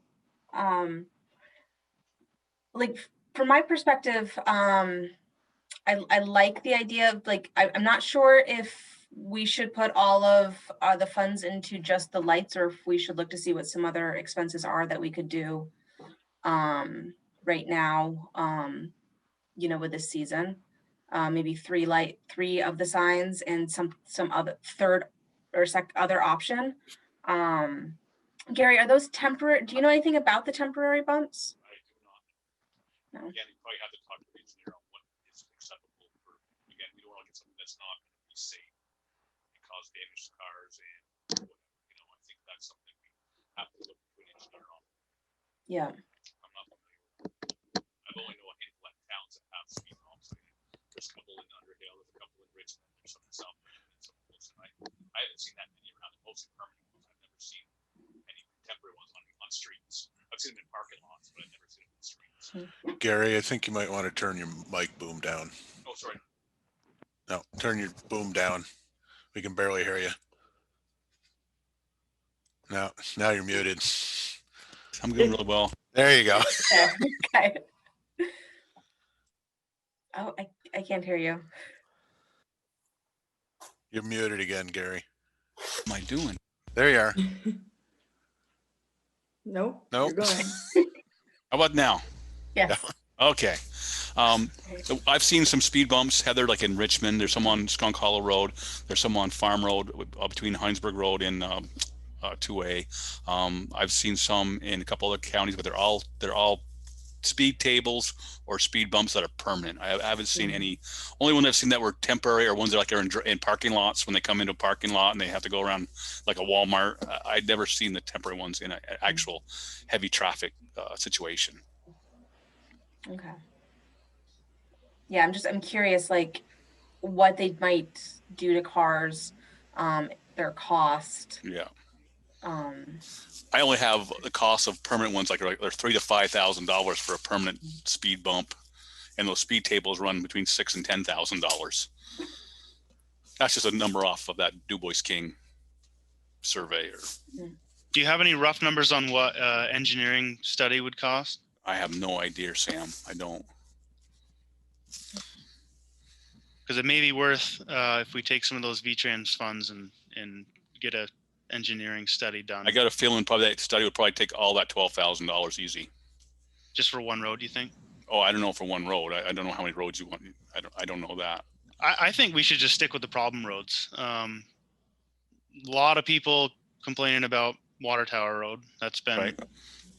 F: Like from my perspective, I like the idea of like, I'm not sure if we should put all of the funds into just the lights, or if we should look to see what some other expenses are that we could do right now, with this season. Maybe three of the signs and some other third or other option. Gary, are those temporary? Do you know anything about the temporary bumps?
I: I do not.
F: No.
I: Again, you probably have to talk to the engineer on what is acceptable for, again, we don't want to get something that's not going to be safe and cause damage to cars and whatever, I think that's something we have to look to an engineer on.
F: Yeah.
I: I'm not familiar with I've only know a handful of towns that have speed bumps. There's a couple in Underhill, there's a couple in Richmond, there's some in South Bend, and some close tonight. I haven't seen that many around, mostly permanent ones. I've never seen any temporary ones on streets. I've seen them in parking lots, but I've never seen them in streets.
H: Gary, I think you might want to turn your mic boom down.
I: Oh, sorry.
H: No, turn your boom down. We can barely hear you. Now you're muted.
I: I'm doing really well.
H: There you go.
F: Okay. Oh, I can't hear you.
H: You're muted again, Gary.
I: What am I doing?
H: There you are.
B: Nope.
H: Nope.
B: You're going.
I: How about now?
F: Yes.
I: Okay. So I've seen some speed bumps, Heather, like in Richmond. There's some on Skunk Hollow Road. There's some on Farm Road between Heinsberg Road and 2A. I've seen some in a couple other counties, but they're all speed tables or speed bumps that are permanent. I haven't seen any. Only one I've seen that were temporary are ones that are in parking lots when they come into a parking lot and they have to go around like a Walmart. I'd never seen the temporary ones in an actual heavy traffic situation.
F: Okay. Yeah, I'm curious, like what they might do to cars, their cost.
I: Yeah.
F: I
I: I only have the cost of permanent ones, like they're $3,000 to $5,000 for a permanent speed bump, and those speed tables run between $6,000 and $10,000. That's just a number off of that Doughboy's King survey.
A: Do you have any rough numbers on what engineering study would cost?
I: I have no idea, Sam. I don't.
A: Because it may be worth if we take some of those V-Trans funds and get a engineering study done.
I: I got a feeling probably that study would probably take all that $12,000 easy.
A: Just for one road, you think?
I: Oh, I don't know for one road. I don't know how many roads you want. I don't know that.
A: I think we should just stick with the problem roads. A lot of people complaining about Water Tower Road. That's been
I: Right.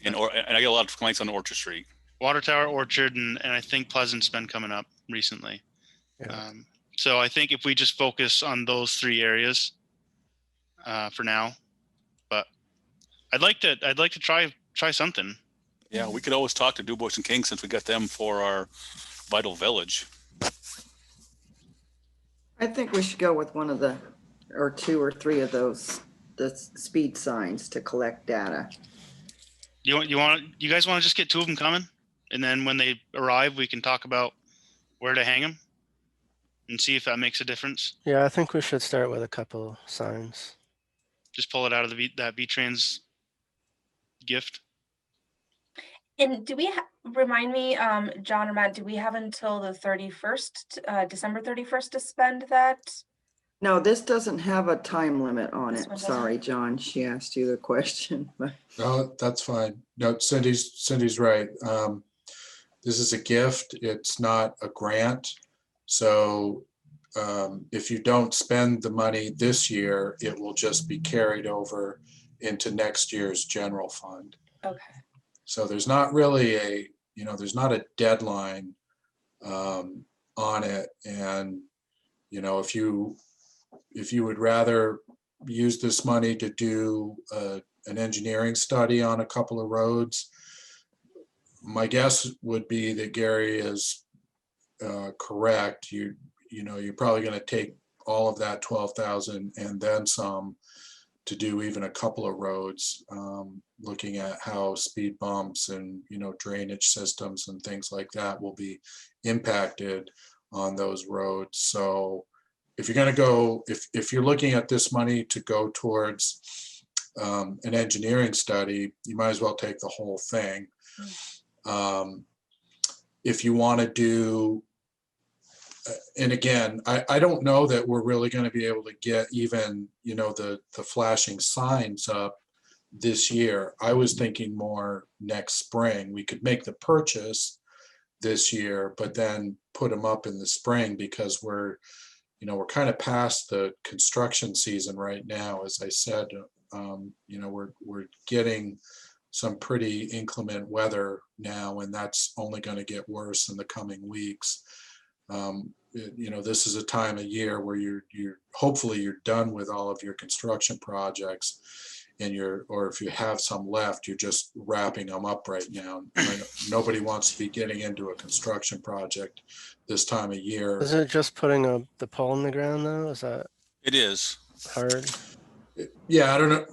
I: And I get a lot of complaints on Orchard Street.
A: Water Tower, Orchard, and I think Pleasant's been coming up recently.
D: Yeah.
A: So I think if we just focus on those three areas for now, but I'd like to try something.
I: Yeah, we could always talk to Doughboys and King since we got them for our Vital Village.
B: I think we should go with one of the, or two or three of those, the speed signs to collect data.
A: You guys want to just get two of them coming, and then when they arrive, we can talk about where to hang them and see if that makes a difference.
D: Yeah, I think we should start with a couple signs.
A: Just pull it out of that V-Trans gift.
F: And do we remind me, John or Matt, do we have until the 31st, December 31st to spend that?
B: No, this doesn't have a time limit on
F: This
B: it.
F: one doesn't?
B: Sorry, John, she asked you the question. but-
E: No, that's fine. No, Cindy's right. This is a gift. It's not a grant. So if you don't spend the money this year, it will just be carried over into next year's general fund.
F: Okay.
E: So there's not really a, there's not a deadline on it. And, if you would rather use this money to do an engineering study on a couple of roads, my guess would be that Gary is correct. You're probably going to take all of that 12,000 and then some to do even a couple of roads, looking at how speed bumps and, drainage systems and things like that will be impacted on those roads. So if you're going to go, if you're looking at this money to go towards an engineering study, you might as well take the whole thing. If you want to do, and again, I don't know that we're really going to be able to get even, the flashing signs up this year. I was thinking more next spring. We could make the purchase this year, but then put them up in the spring, because we're kind of past the construction season right now. As I said, we're getting some pretty inclement weather now, and that's only going to get worse in the coming weeks. This is a time of year where you're hopefully you're done with all of your construction projects, and or if you have some left, you're just wrapping them up right now. Nobody wants to be getting into a construction project this time of year.
D: Isn't it just putting the pole in the ground though? Is that
I: It is.
D: hard?
E: Yeah, I don't know.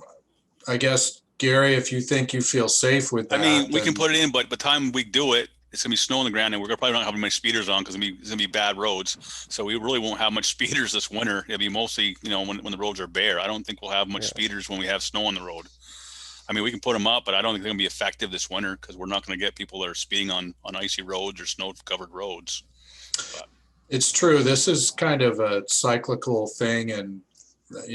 E: I guess, Gary, if you think you feel safe with that.
I: I mean, we can
E: then-
I: put it in, but by the time we do it, it's gonna be snow on the ground, and we're gonna probably not have many speeders on because it's gonna be bad roads. So we really won't have much speeders this winter. It'll be mostly, when the roads are bare. I don't think we'll have much speeders when we have snow on the road. I mean, we can put them up, but I don't think they're gonna be effective this winter because we're not gonna get people that are speeding on icy roads or snow-covered roads. But
E: It's true. This is kind of a cyclical thing, and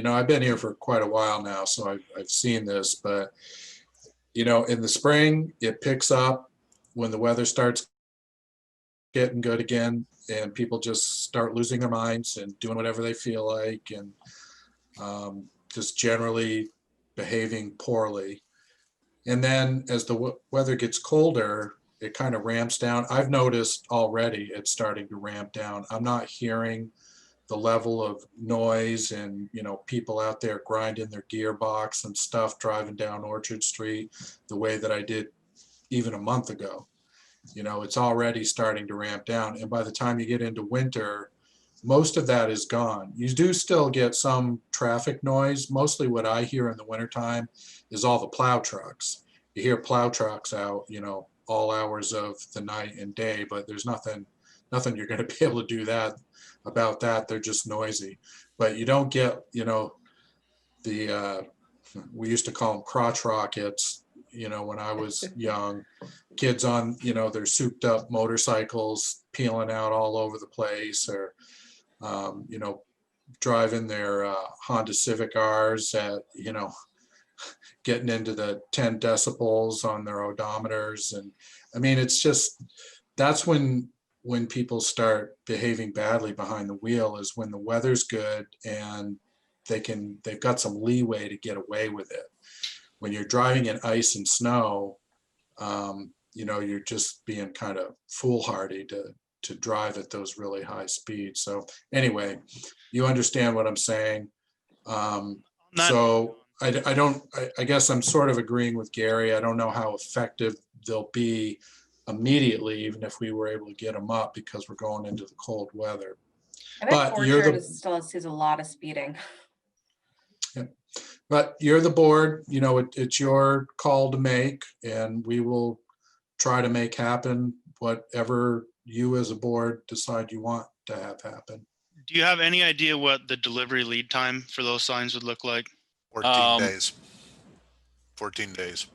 E: I've been here for quite a while now, so I've seen this. But in the spring, it picks up when the weather starts getting good again, and people just start losing their minds and doing whatever they feel like, and just generally behaving poorly. And then as the weather gets colder, it kind of ramps down. I've noticed already it's starting to ramp down. I'm not hearing the level of noise and, people out there grinding their gearbox and stuff driving down Orchard Street the way that I did even a month ago. It's already starting to ramp down. And by the time you get into winter, most of that is gone. You do still get some traffic noise. Mostly what I hear in the wintertime is all the plow trucks. You hear plow trucks out, all hours of the night and day, but there's nothing you're going to be able to do about that. They're just noisy. But you don't get, we used to call them crotch rockets, when I was young. Kids on, their souped up motorcycles peeling out all over the place, or, driving their Honda Civic Rs at, getting into the 10 decibels on their odometers. And I mean, it's just, that's when people start behaving badly behind the wheel, is when the weather's good and they've got some leeway to get away with it. When you're driving in ice and snow, you're just being kind of foolhardy to drive at those really high speeds. So anyway, you understand what I'm saying. So I guess I'm sort of agreeing with Gary. I don't know how effective they'll be immediately, even if we were able to get them up, because we're going into the cold weather.
F: I bet
E: But
F: Orchard still sees a lot of speeding.
E: Yeah. But you're the board, it's your call to make, and we will try to make happen whatever you as a board decide you want to have happen.
A: Do you have any idea what the delivery lead time for those signs would look like?
H: 14 days. 14 days.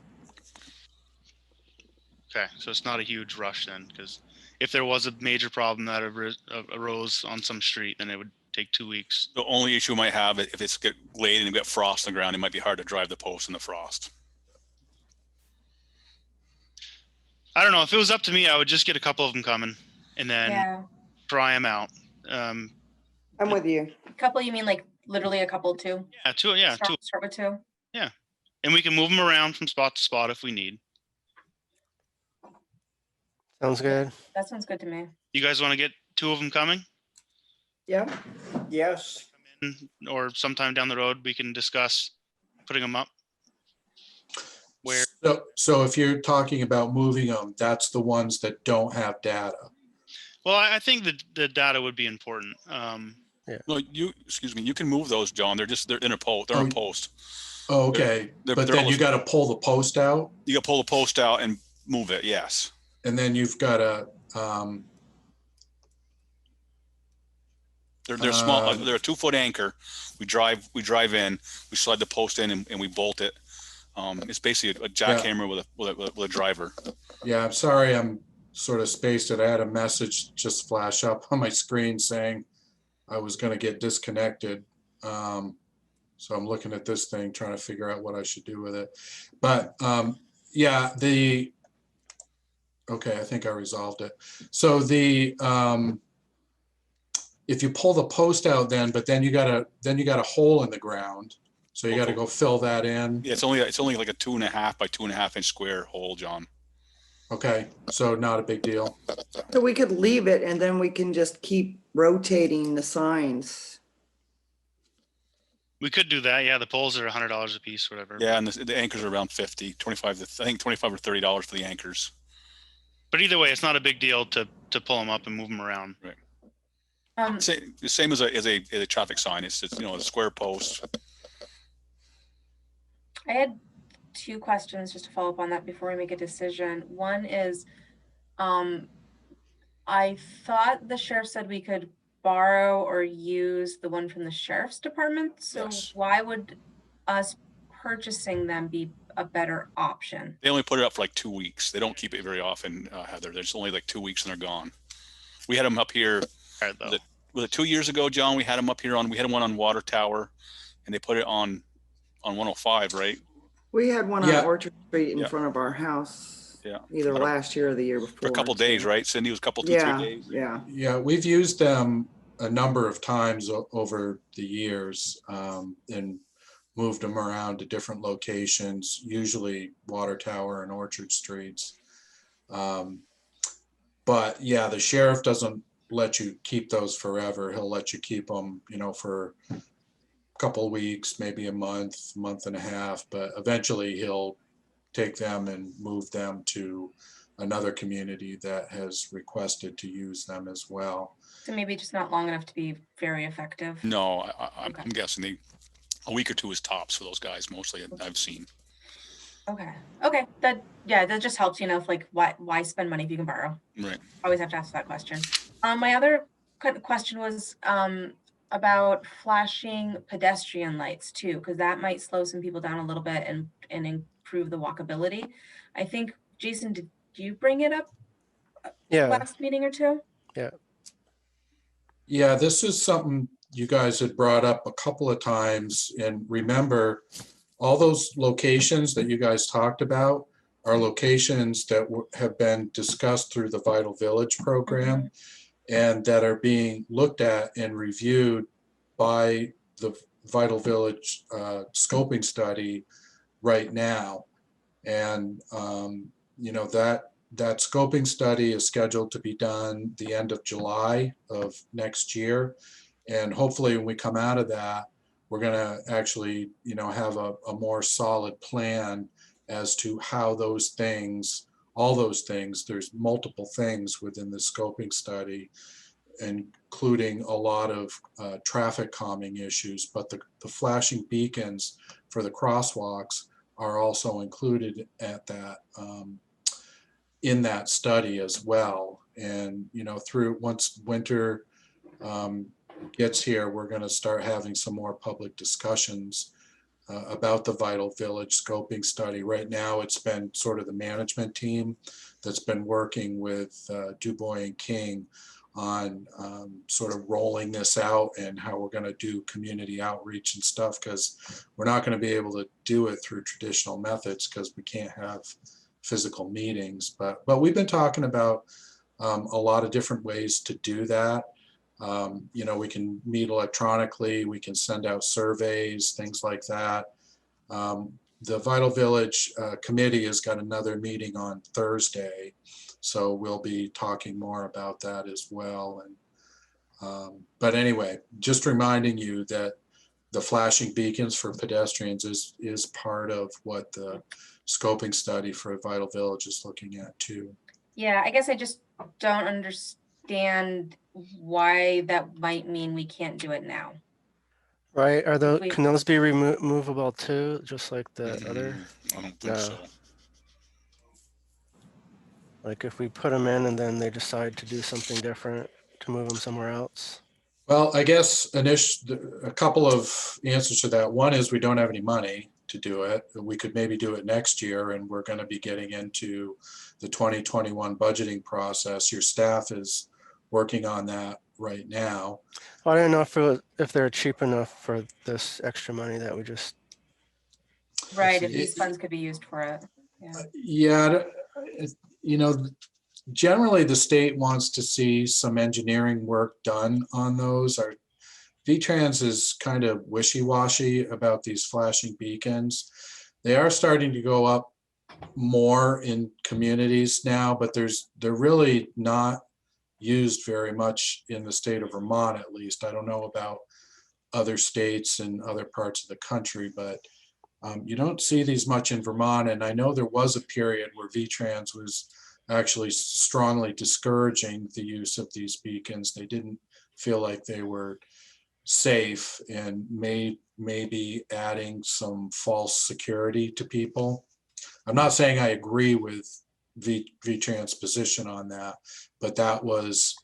A: Okay, so it's not a huge rush then, because if there was a major problem that arose on some street, then it would take 2 weeks.
I: the only issue we might have, if it's get late and you got frost on the ground, it might be hard to drive the post in the frost.
A: I don't know. If it was up to me, I would just get a couple of them coming and then try them out.
B: I'm with you.
F: A couple, you mean like literally a couple too?
A: Yeah, two. Yeah, two.
F: Start with two.
A: Yeah, and we can move them around from spot to spot if we need.
D: Sounds good.
F: That sounds good to me.
A: You guys want to get 2 of them coming?
B: Yeah,
G: Yes.
A: Or sometime down the road, we can discuss putting them up? Where,
E: So if you're talking about moving them, that's the ones that don't have data.
A: well, I think the data would be important.
I: No, excuse me, you can move those, John. They're in a post. They're in a post.
E: Oh, okay,
I: they're
E: but then you
I: almost-
E: got to pull the post out,
I: You gotta pull the post out and move it. Yes.
E: and then you've got to,
I: They're small. They're a 2-foot anchor. We drive in, we slide the post in and we bolt it. It's basically a jackhammer with a driver.
E: yeah, I'm sorry, I'm sort of spaced it. I had a message just flash up on my screen saying I was going to get disconnected. So I'm looking at this thing, trying to figure out what I should do with it. But yeah, okay, I think I resolved it. So if you pull the post out then, but then you got a hole in the ground. So you got to go fill that in.
I: Yeah, it's only like a 2.5 by 2.5 inch square hole, John.
E: Okay, so not a big deal.
B: so we could leave it and then we can just keep rotating the signs.
A: We could do that. Yeah, the poles are $100 a piece, whatever.
I: Yeah, and the anchors are around 50, 25 to, I think 25 or $30 for the anchors.
A: But either way, it's not a big deal to pull them up and move them around.
I: Right. Same as a traffic sign. It's a square post.
F: I had 2 questions just to follow up on that before we make a decision. One is, I thought the sheriff said we could borrow or use the one from the sheriff's department. So
I: Yes.
F: why would us purchasing them be a better option?
I: They only put it up for like 2 weeks. They don't keep it very often, Heather. There's only like 2 weeks and they're gone. We had them up here. Was it 2 years ago, John? We had them up here we had one on Water Tower, and they put it on 105, right?
B: We had one
E: Yeah.
B: on Orchard Street in
I: Yeah.
B: front of our house.
I: Yeah.
B: Either last year or the year before.
I: For a couple days, right? Cindy, was a couple, 2-3
B: Yeah,
I: days.
B: yeah.
E: Yeah, we've used them a number of times over the years, and moved them around to different locations, usually Water Tower and Orchard Streets. But yeah, the sheriff doesn't let you keep those forever. He'll let you keep them, for a couple of weeks, maybe a month and a half, but eventually he'll take them and move them to another community that has requested to use them as well.
F: So maybe just not long enough to be very effective.
I: No, I'm guessing a week or 2 is tops for those guys, mostly I've seen.
F: Okay. That just helps, like why spend money if you can borrow?
I: Right.
F: Always have to ask that question. My other question was about flashing pedestrian lights too, because that might slow some people down a little bit and improve the walkability. I think, Jason, did you bring it up last meeting or 2?
E: Yeah, this is something you guys had brought up a couple of times, and remember, all those locations that you guys talked about are locations that have been discussed through the Vital Village program and that are being looked at and reviewed by the Vital Village scoping study right now. And, that scoping study is scheduled to be done the end of July of next year. And hopefully when we come out of that, we're going to actually, have a more solid plan as to how those things, all those things, there's multiple things within the scoping study, including a lot of traffic calming issues, but the flashing beacons for the crosswalks are also included at that, in that study as well. And, once winter gets here, we're going to start having some more public discussions about the Vital Village scoping study. Right now, it's been sort of the management team that's been working with Doughboy and King on sort of rolling this out and how we're going to do community outreach and stuff, because we're not going to be able to do it through traditional methods because we can't have physical meetings. But we've been talking about a lot of different ways to do that. We can meet electronically, we can send out surveys, things like that. The Vital Village committee has got another meeting on Thursday So we'll be talking more about that as well. And but anyway, just reminding you that the flashing beacons for pedestrians is part of what the scoping study for Vital Village is looking at too.
F: Yeah, I guess I just don't understand why that might mean we can't do it now.
D: Right? Are those,
F: We-
D: can those be removable too, just like the other?
H: I don't think
D: No.
H: so.
D: Like if we put them in and then they decide to do something different to move them somewhere else?
E: Well, I guess a couple of answers to that. One is we don't have any money to do it. We could maybe do it next year, and we're going to be getting into the 2021 budgeting process. Your staff is working on that right now.
D: Well, I didn't know if they're cheap enough for this extra money that we just.
F: Right, if
E: it-
F: these funds could be used for it. Yeah.
E: Yeah, you know, generally the state wants to see some engineering work done on those. Our VTrans is kind of wishy-washy about these flashing beacons. They are starting to go up more in communities now, but they're really not used very much in the state of Vermont, at least. I don't know about other states and other parts of the country, but you don't see these much in Vermont. And I know there was a period where VTrans was actually strongly discouraging the use of these beacons. They didn't feel like they were safe and maybe adding some false security to people. I'm not saying I agree with VTrans' position on that, but that was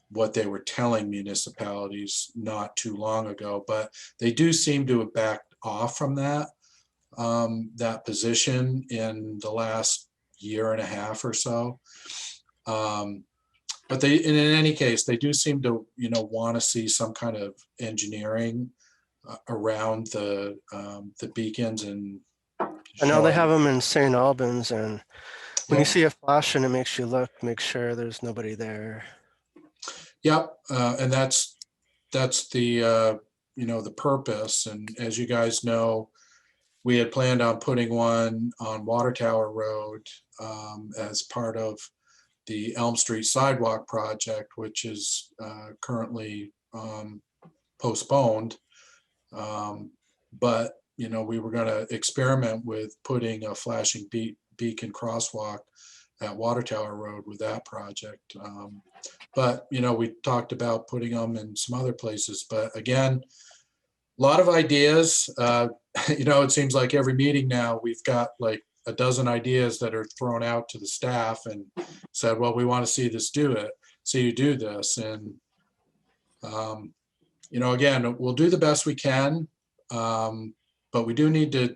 E: what they were telling municipalities not too long ago. But they do seem to have backed off from that position in the last year and a half or so. But in any case, they do seem to, want to see some kind of engineering around the beacons. And
D: I know they have them in St. Albans, and when you see a flash and it makes you look, make sure there's nobody there.
E: Yep, and that's the the purpose. And as you guys know, we had planned on putting one on Water Tower Road as part of the Elm Street Sidewalk project, which is currently postponed. But we were going to experiment with putting a flashing beacon crosswalk at Water Tower Road with that project. But we talked about putting them in some other places. But again, a lot of ideas. It seems like every meeting now we've got like a dozen ideas that are thrown out to the staff and said, well, we want to see you do this. And, again, we'll do the best we can. But we do need to,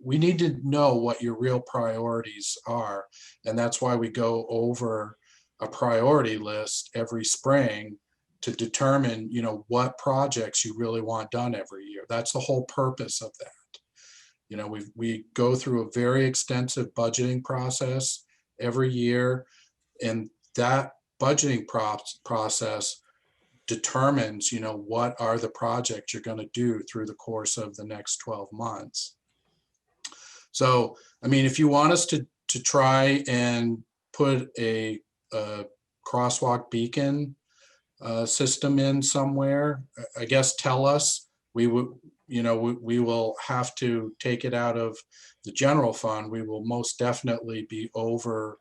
E: we need to know what your real priorities are. And that's why we go over a priority list every spring to determine, what projects you really want done every year. That's the whole purpose of that. We go through a very extensive budgeting process every year, and that budgeting process determines, what are the projects you're going to do through the course of the next 12 months. So, if you want us to try and put a crosswalk beacon system in somewhere, I guess tell us. We will have to take it out of the general fund. We will most definitely be over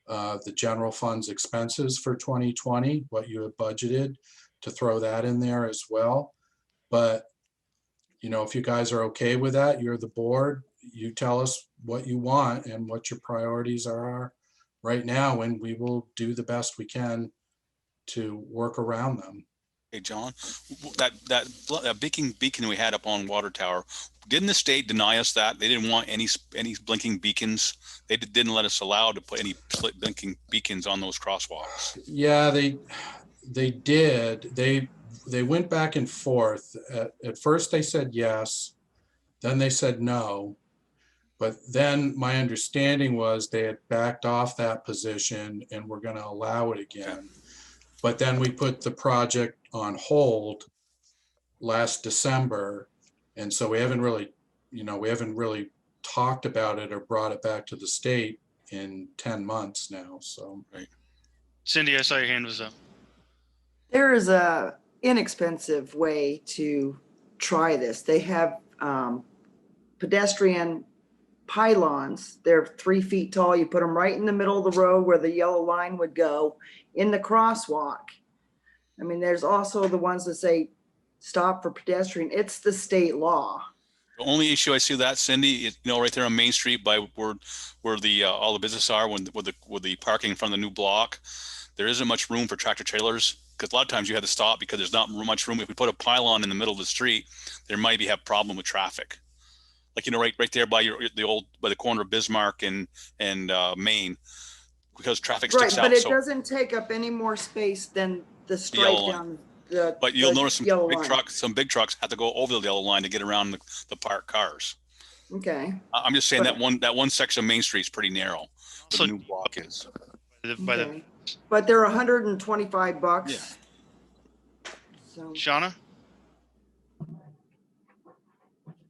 E: the general fund's expenses for 2020, what you have budgeted, to throw that in there as well. But if you guys are okay with that, you're the board, you tell us what you want and what your priorities are right now, and we will do the best we can to work around them.
I: Hey, John, that beacon we had up on Water Tower, didn't the state deny us that? They didn't want any blinking beacons. They didn't let us allow to put any blinking beacons on those crosswalks.
E: Yeah, they did. They went back and forth. At first they said yes, then they said no. But then my understanding was they had backed off that position and were going to allow it again. But then we put the project on hold last December. And so we haven't really talked about it or brought it back to the state in 10 months now, so.
A: Cindy, I saw your hand was up.
B: There is a inexpensive way to try this. They have pedestrian pylons. They're 3 feet tall. You put them right in the middle of the road where the yellow line would go in the crosswalk. I mean, there's also the ones that say stop for pedestrian. It's the state law.
I: The only issue I see with that, Cindy, is, right there on Main Street by where the all the businesses are, with the parking in front of the new block, there isn't much room for tractor trailers, because a lot of times you have to stop because there's not much room. If we put a pylon in the middle of the street, there might have problem with traffic. Like, right there by by the corner of Bismarck and Main, because traffic
B: Right,
I: sticks out.
B: but it
I: So,
B: doesn't take up any more space than the stripe
I: yellow line.
B: down the.
I: but you'll
B: the
I: notice some
B: yellow
I: big
B: line.
I: trucks. Some big trucks have to go over the yellow line to get around the parked cars.
B: Okay.
I: I'm just saying
B: But-
I: that one section of Main Street is pretty narrow. Where
A: So-
I: the new block is.
A: By the
B: Okay. But they're $125.
A: Yeah.
B: So
A: Shauna?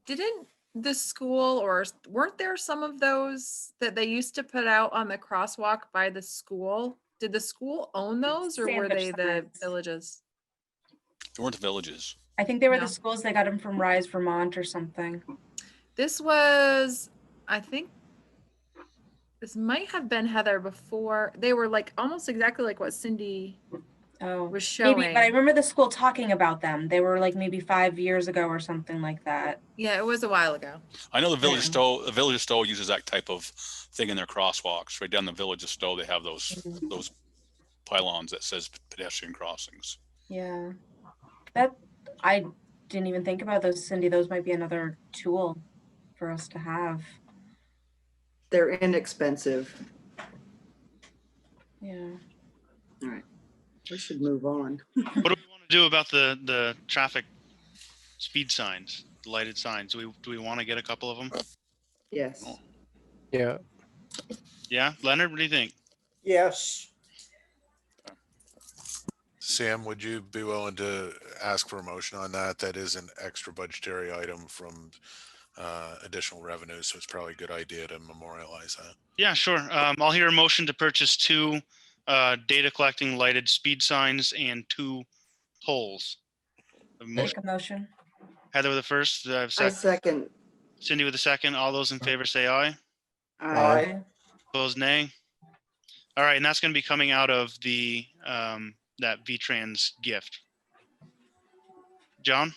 C: Didn't the school, or weren't there some of those that they used to put out on the crosswalk by the school? Did the school own those, or were
F: Sandwich
C: they the
F: signs.
C: villages?
I: There weren't the villages.
F: I think they were
C: No.
F: the schools that got them from Rise Vermont or something.
C: This was, I think, this might have been Heather before. They were like almost exactly like what Cindy
F: Oh,
C: was showing.
F: maybe, but I remember the school talking about them. They were like maybe 5 years ago or something like that.
C: Yeah, it was a while ago.
I: I know the Village
F: Yeah.
I: Stowe. The Village of Stowe uses that type of thing in their crosswalks. Right down the Village of Stowe, they have those pylons that says pedestrian crossings.
F: Yeah. That, I didn't even think about those, Cindy. Those might be another tool for us to have.
B: they're inexpensive.
F: Yeah.
B: All right. We should move on.
A: What do we want to do about the traffic speed signs, the lighted signs? Do we want to get a couple of them?
B: Yes.
D: Yeah.
A: Yeah, Leonard, what do you think?
G: Yes,
H: Sam, would you be willing to ask for a motion on that? That is an extra budgetary item from additional revenue, so it's probably a good idea to memorialize that.
A: Yeah, sure. I'll hear a motion to purchase 2 data collecting lighted speed signs and 2 poles. A motion.
F: Make a motion.
A: Heather with the first, do I have a
B: I
A: second?
B: second.
A: Cindy with the second. All those in favor say aye.
G: Aye.
A: Opposed, nay. All right, and that's going to be coming out of the that VTrans gift. John?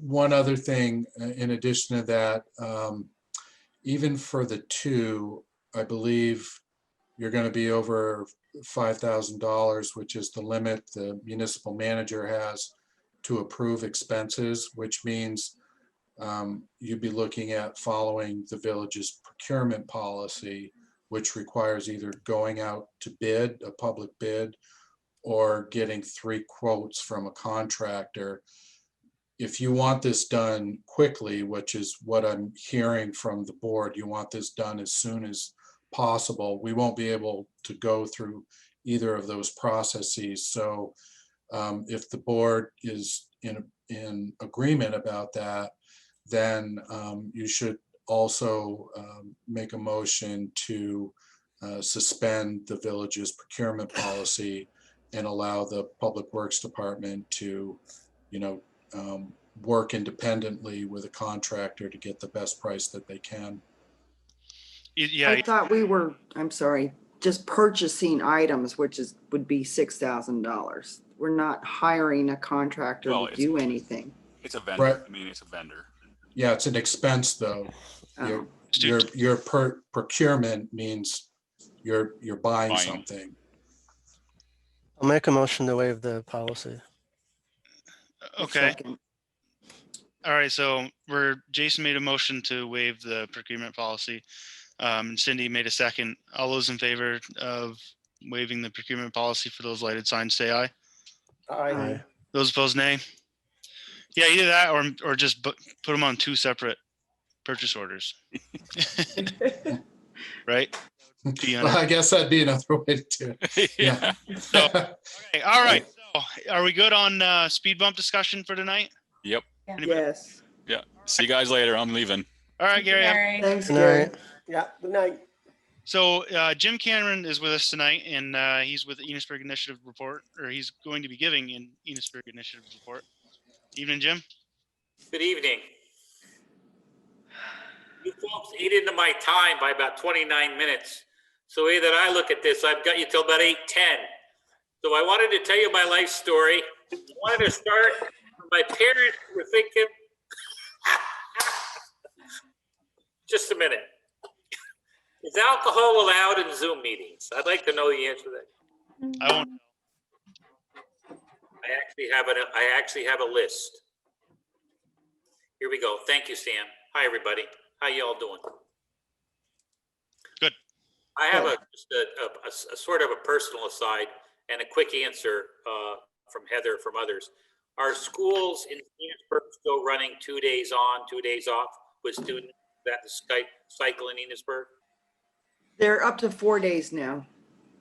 E: One other thing, in addition to that, even for the 2, I believe you're going to be over $5,000, which is the limit the municipal manager has to approve expenses, which means you'd be looking at following the village's procurement policy, which requires either going out to bid, a public bid, or getting 3 quotes from a contractor. If you want this done quickly, which is what I'm hearing from the board, you want this done as soon as possible, we won't be able to go through either of those processes. So if the board is in agreement about that, then you should also make a motion to suspend the village's procurement policy and allow the Public Works Department to, work independently with a contractor to get the best price that they can.
A: Yeah,
B: I thought we were, I'm sorry, just purchasing items, which would be $6,000. We're not hiring a contractor
I: Well,
B: to
I: it's-
B: do anything.
I: It's a vendor.
E: Right.
I: I mean, it's a vendor.
E: Yeah, it's an expense though.
B: Oh.
E: Your procurement means you're buying
I: Buying.
E: something.
D: I'll make a motion to waive the policy.
A: okay.
B: Second.
A: All right, so Jason made a motion to waive the procurement policy. And Cindy made a second. All those in favor of waiving the procurement policy for those lighted signs, say aye.
G: aye.
A: Those opposed, nay. Yeah, either that or just put them on 2 separate purchase orders. Right?
E: Well, I guess that'd be another way to do it. Yeah.
A: So, okay, all right. So are we good on speed bump discussion for tonight?
I: Yep.
A: Anybody?
B: Yes.
I: Yeah. See you guys later. I'm leaving.
A: All right, Gary.
F: Gary.
B: Thanks,
D: Good
B: Gary.
D: night.
G: Yeah, good night.
A: So Jim Cameron is with us tonight, and he's with the Enosburgh Initiative Report, or he's going to be giving an Enosburgh Initiative Report. Evening, Jim.
J: Good evening. You folks ate into my time by about 29 minutes. So the way that I look at this, I've got you till about 8:10. So I wanted to tell you my life story. I wanted to start when my parents were thinking, just a minute. Is alcohol allowed in Zoom meetings? I'd like to know the answer to that.
A: I won't.
J: I actually have a list. Here we go. Thank you, Sam. Hi, everybody. How y'all doing?
A: Good.
J: I have just a sort of a personal aside and a quick answer from Heather, from others. Are schools in Enosburgh still running 2 days on, 2 days off with students that cycle in Enosburgh?
B: They're up to 4 days now.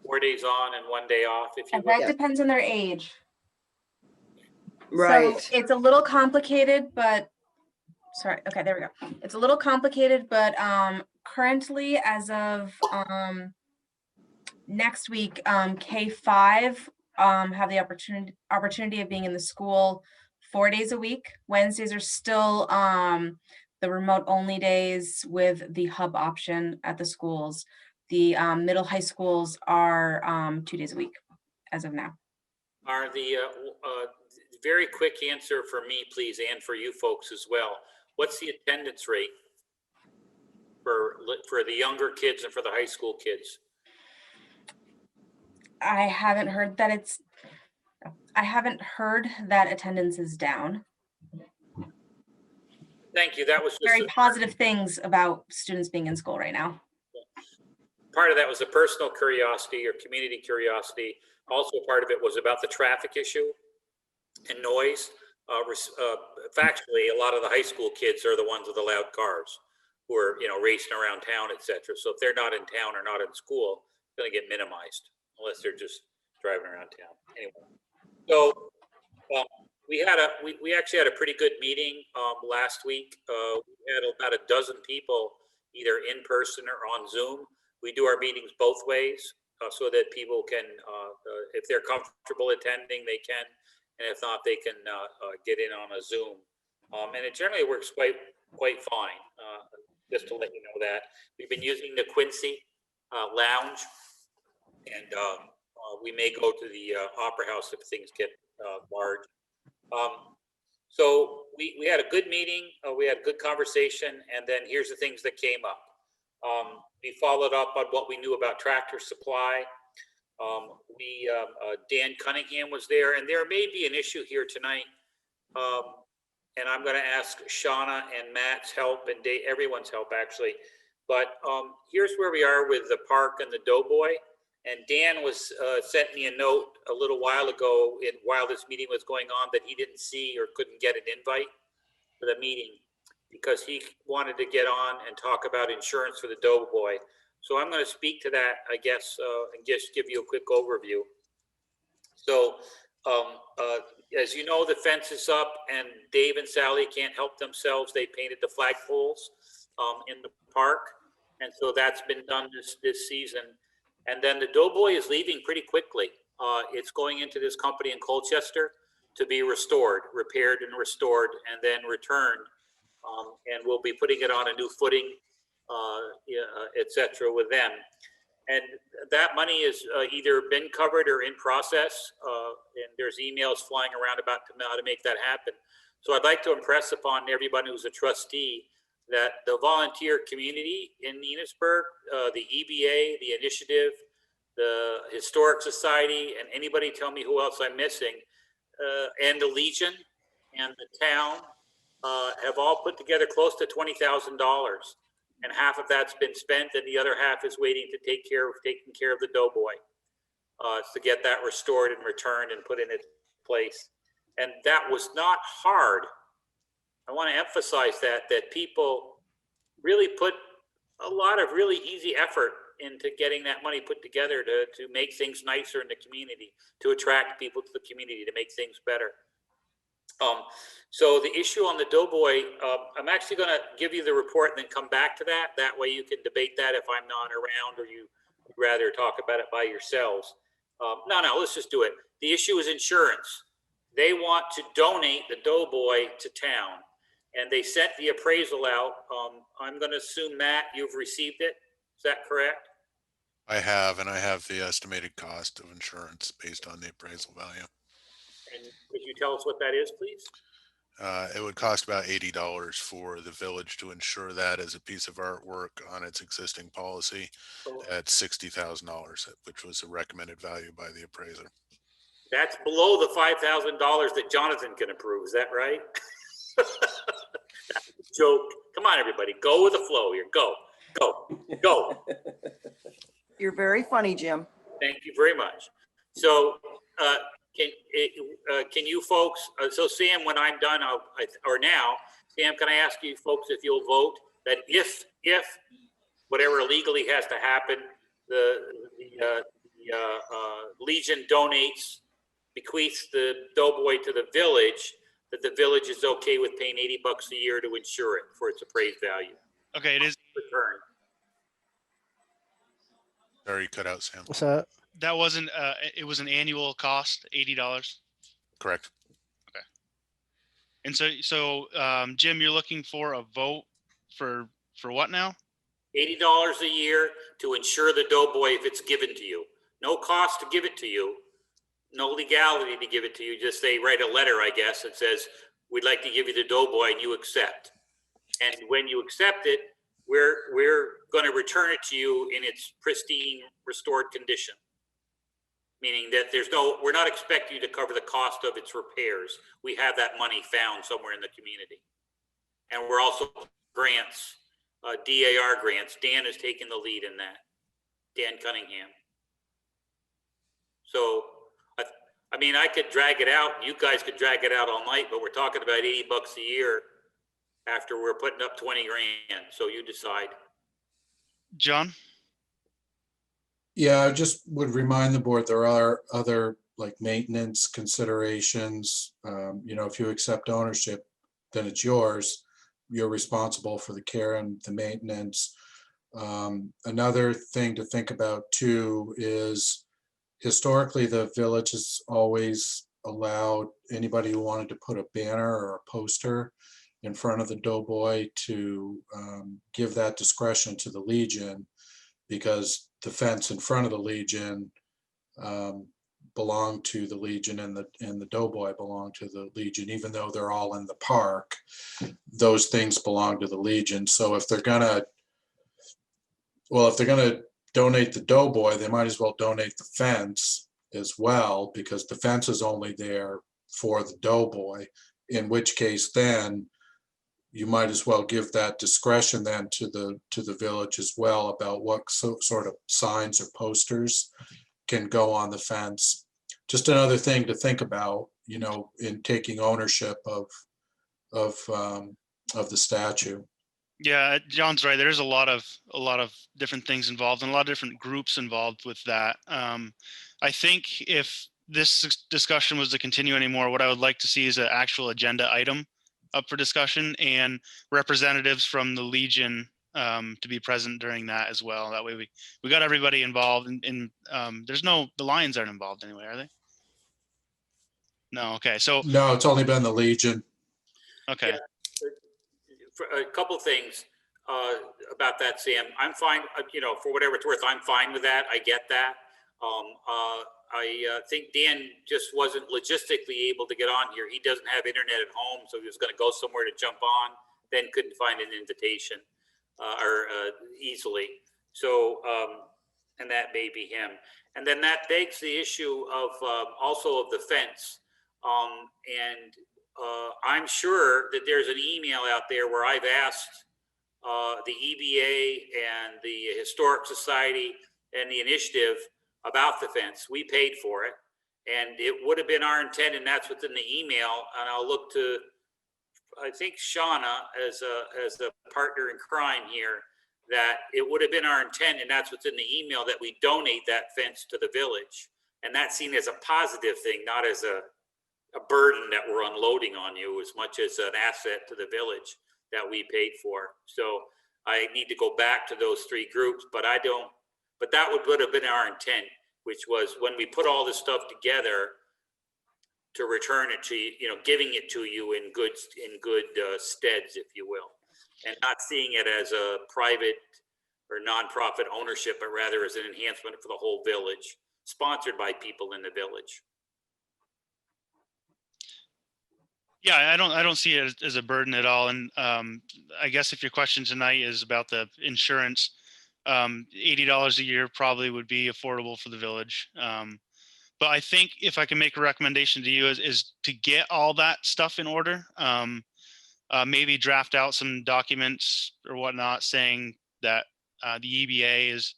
J: 4 days on and 1 day off, if you
F: And
J: will.
F: that depends on their age.
B: Right.
F: So it's a little complicated, but sorry. Okay, there we go. It's a little complicated, but currently, as of next week, K5 have the opportunity of being in the school 4 days a week. Wednesdays are still the remote only days with the hub option at the schools. The middle high schools are 2 days a week as of now.
J: Are the very quick answer for me, please, and for you folks as well. What's the attendance rate for the younger kids and for the high school kids?
F: I haven't heard that attendance is down.
J: Thank you. That was just
F: Very positive things about students being in school right now.
J: part of that was a personal curiosity or community curiosity. Also, part of it was about the traffic issue and noise. Factually, a lot of the high school kids are the ones with the loud cars who are, racing around town, etc. So if they're not in town or not in school, it's going to get minimized unless they're just driving around town. Anyway, so we actually had a pretty good meeting last week. We had about a dozen people either in person or on Zoom. We do our meetings both ways so that people can, if they're comfortable attending, they can. And if not, they can get in on a Zoom. And it generally works quite fine. Just to let you know that. We've been using the Quincy Lounge, and we may go to the Opera House if things get large. So we had a good meeting, we had a good conversation, and then here's the things that came up. We followed up on what we knew about Tractor Supply. Dan Cunningham was there, and there may be an issue here tonight. And I'm going to ask Shauna and Matt's help and everyone's help actually. But here's where we are with the park and the Doughboy. And Dan was sent me a note a little while ago while this meeting was going on that he didn't see or couldn't get an invite for the meeting because he wanted to get on and talk about insurance for the Doughboy. So I'm going to speak to that, I guess, and just give you a quick overview. So as you know, the fence is up and Dave and Sally can't help themselves. They painted the flagpoles in the park. And so that's been done this season. And then the Doughboy is leaving pretty quickly. It's going into this company in Colchester to be restored, repaired and restored, and then returned. And we'll be putting it on a new footing, et cetera, with them. And that money is either been covered or in process. And there's emails flying around about how to make that happen. So I'd like to impress upon everybody who's a trustee that the volunteer community in Enosburgh, the EBA, the initiative, the Historic Society, and anybody tell me who else I'm missing, and the Legion and the town have all put together close to $20,000. And half of that's been spent and the other half is waiting to taking care of the Doughboy to get that restored and returned and put in its place. And that was not hard. I want to emphasize that people really put a lot of really easy effort into getting that money put together to make things nicer in the community, to attract people to the community, to make things better. So the issue on the Doughboy, I'm actually going to give you the report and then come back to that. That way you can debate that if I'm not around, or you would rather talk about it by yourselves. No, let's just do it. The issue is insurance. They want to donate the Doughboy to town, and they sent the appraisal out. I'm going to assume, Matt, you've received it. Is that correct?
H: I have, and I have the estimated cost of insurance based on the appraisal value.
J: And could you tell us what that is, please?
H: It would cost about $80 for the village to insure that as a piece of artwork on its existing policy at $60,000, which was the recommended value by the appraiser.
J: That's below the $5,000 that Jonathan can approve. Is that right? Joke. Come on, everybody. Go with the flow here. Go.
B: You're very funny, Jim.
J: Thank you very much. So can you folks, so Sam, when I'm done, Sam, can I ask you folks if you'll vote that if whatever legally has to happen, the Legion bequeaths the Doughboy to the village, that the village is okay with paying $80 a year to insure it for its appraised value?
A: Okay, it is.
J: Return.
H: Sorry, you cut out, Sam.
D: What's that?
A: That wasn't. It was an annual cost, $80.
H: Correct.
A: Okay. And so Jim, you're looking for a vote for what now?
J: $80 a year to insure the Doughboy if it's given to you. No cost to give it to you. No legality to give it to you. Just say, write a letter, I guess, that says, we'd like to give you the Doughboy, and you accept. And when you accept it, we're going to return it to you in its pristine, restored condition. Meaning that we're not expecting you to cover the cost of its repairs. We have that money found somewhere in the community. And we're also grants, DAR grants. Dan is taking the lead in that. Dan Cunningham. So, I mean, I could drag it out. You guys could drag it out all night, but we're talking about $80 a year after we're putting up 20 grand. So you decide.
A: John?
E: Yeah, I just would remind the board, there are other like maintenance considerations. If you accept ownership, then it's yours. You're responsible for the care and the maintenance. Another thing to think about too is historically the village has always allowed anybody who wanted to put a banner or a poster in front of the Doughboy to give that discretion to the Legion, because the fence in front of the Legion belonged to the Legion, and the Doughboy belonged to the Legion, even though they're all in the park. Those things belong to the Legion. So if they're gonna donate the Doughboy, they might as well donate the fence as well, because the fence is only there for the Doughboy, in which case then you might as well give that discretion then to the village as well about what sort of signs or posters can go on the fence. Just another thing to think about, in taking ownership of the statue.
A: Yeah, John's right. There's a lot of different things involved and a lot of different groups involved with that. I think if this discussion was to continue anymore, what I would like to see is an actual agenda item up for discussion and representatives from the Legion to be present during that as well. That way we got everybody involved, and the Lions aren't involved anyway, are they? No. Okay. So
E: no, it's only been the Legion.
A: Okay.
J: Yeah. A couple things about that, Sam. I'm fine. For whatever it's worth, I'm fine with that. I get that. I think Dan just wasn't logistically able to get on here. He doesn't have internet at home, so he was going to go somewhere to jump on, then couldn't find an invitation easily. So, and that may be him. And then that begs the issue of also of the fence. I'm sure that there's an email out there where I've asked the EBA and the Historic Society and the initiative about the fence. We paid for it, and it would have been our intent, and that's what's in the email. And I'll look to, I think, Shauna as a partner in crime here, that it would have been our intent, and that's what's in the email, that we donate that fence to the village. And that's seen as a positive thing, not as a a burden that we're unloading on you as much as an asset to the village that we paid for. So I need to go back to those three groups, but that would have been our intent, which was when we put all this stuff together to return it to you, giving it to you in good steads, if you will, and not seeing it as a private or nonprofit ownership, but rather as an enhancement for the whole village, sponsored by people in the village.
A: Yeah, I don't see it as a burden at all. And I guess if your question tonight is about the insurance, $80 a year probably would be affordable for the village. But I think if I can make a recommendation to you is to get all that stuff in order. Maybe draft out some documents or whatnot saying that the EBA is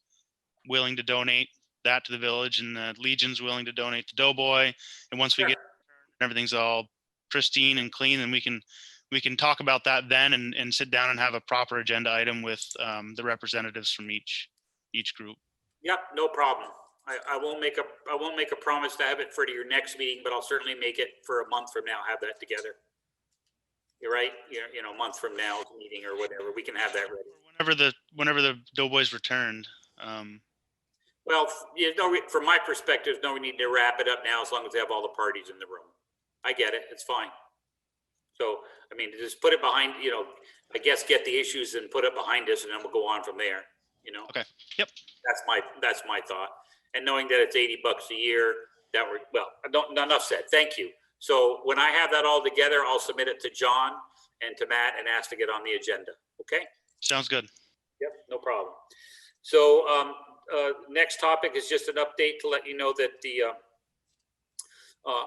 A: willing to donate that to the village and the Legion's willing to donate to Doughboy. And once we get everything's all pristine and clean, and we can talk about that then and sit down and have a proper agenda item with the representatives from each group.
J: Yep, no problem. I won't make a promise to have it for your next meeting, but I'll certainly make it for a month from now, have that together. You're right. A month from now meeting or whatever, we can have that ready.
A: Whenever the Doughboys returned.
J: Well, from my perspective, no need to wrap it up now as long as they have all the parties in the room. I get it. It's fine. So, I mean, just put it behind, I guess get the issues and put it behind us and then we'll go on from there,
A: Okay. Yep.
J: That's my thought. And knowing that it's $80 a year, enough said. Thank you. So when I have that all together, I'll submit it to John and to Matt and ask to get on the agenda. Okay.
A: Sounds good.
J: Yep. No problem. So, next topic is just an update to let you know that the,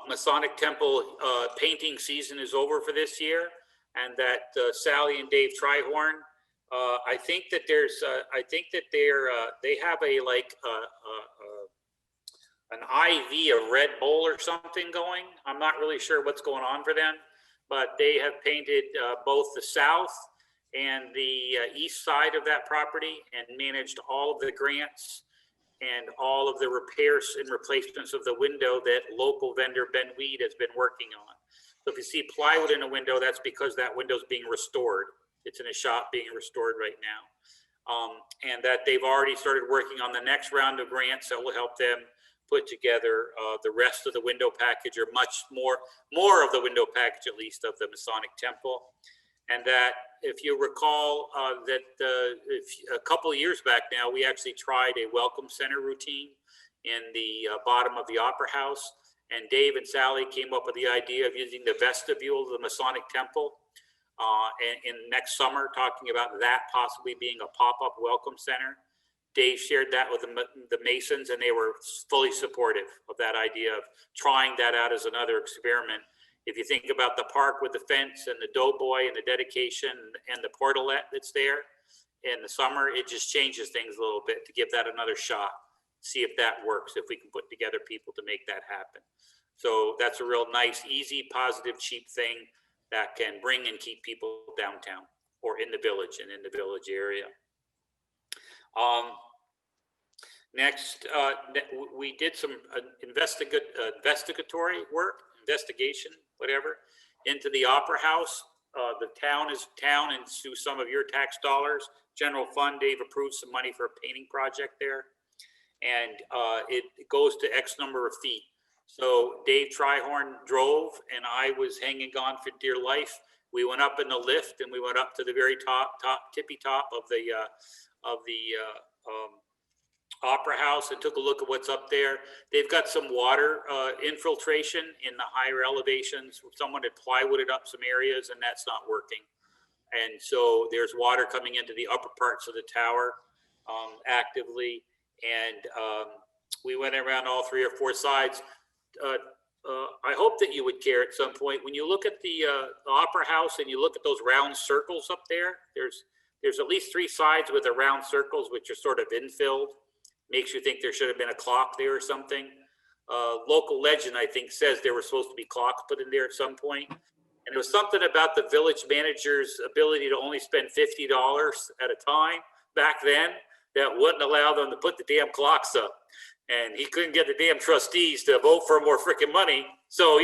J: Masonic Temple painting season is over for this year, and that Sally and Dave Trihorn, I think that they have an IV of Red Bull or something going. I'm not really sure what's going on for them, but they have painted both the south and the east side of that property and managed all of the grants and all of the repairs and replacements of the window that local vendor Ben Weed has been working on. So if you see plywood in a window, that's because that window is being restored. It's in a shop being restored right now. And that they've already started working on the next round of grants that will help them put together the rest of the window package, or much more of the window package, at least, of the Masonic Temple. And that, if you recall, a couple of years back now, we actually tried a welcome center routine in the bottom of the Opera House. And Dave and Sally came up with the idea of using the vestibule of the Masonic Temple in next summer, talking about that possibly being a pop-up welcome center. Dave shared that with the Masons, and they were fully supportive of that idea of trying that out as another experiment. If you think about the park with the fence and the Doughboy and the dedication and the portalette that's there in the summer, it just changes things a little bit to give that another shot, see if that works, if we can put together people to make that happen. So that's a real nice, easy, positive, cheap thing that can bring and keep people downtown or in the village and in the village area. Next, we did some investigatory work, investigation, whatever, into the Opera House. The town, and through some of your tax dollars, general fund, Dave approved some money for a painting project there. And it goes to X number of feet. So Dave Trihorn drove, and I was hanging on for dear life. We went up in the lift, and we went up to the very tippy top of the Opera House and took a look at what's up there. They've got some water infiltration in the higher elevations. Someone had plywooded up some areas, and that's not working. And so there's water coming into the upper parts of the tower actively. And we went around all 3 or 4 sides. I hope that you would care at some point. When you look at the Opera House and you look at those round circles up there, there's at least 3 sides with the round circles, which are sort of infilled. Makes you think there should have been a clock there or something. Local legend, I think, says there were supposed to be clocks put in there at some point. And it was something about the village manager's ability to only spend $50 at a time back then that wouldn't allow them to put the damn clocks up. And he couldn't get the damn trustees to vote for more freaking money. So,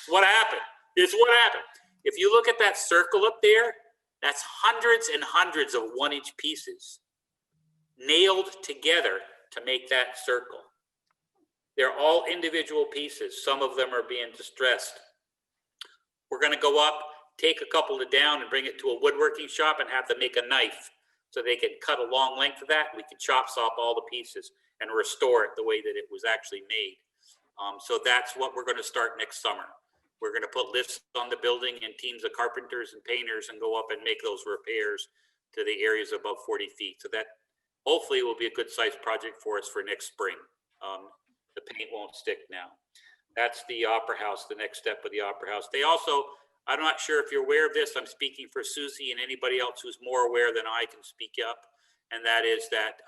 J: what happened. It's what happened. If you look at that circle up there, that's hundreds and hundreds of 1-inch pieces nailed together to make that circle. They're all individual pieces. Some of them are being distressed. We're going to go up, take a couple of down and bring it to a woodworking shop and have them make a knife so they can cut a long length of that. We can chop off all the pieces and restore it the way that it was actually made. So that's what we're going to start next summer. We're going to put lifts on the building and teams of carpenters and painters and go up and make those repairs to the areas above 40 feet. So that hopefully will be a good sized project for us for next spring. The paint won't stick now. That's the Opera House, the next step of the Opera House. They also, I'm not sure if you're aware of this, I'm speaking for Susie and anybody else who's more aware than I can speak up. And that is that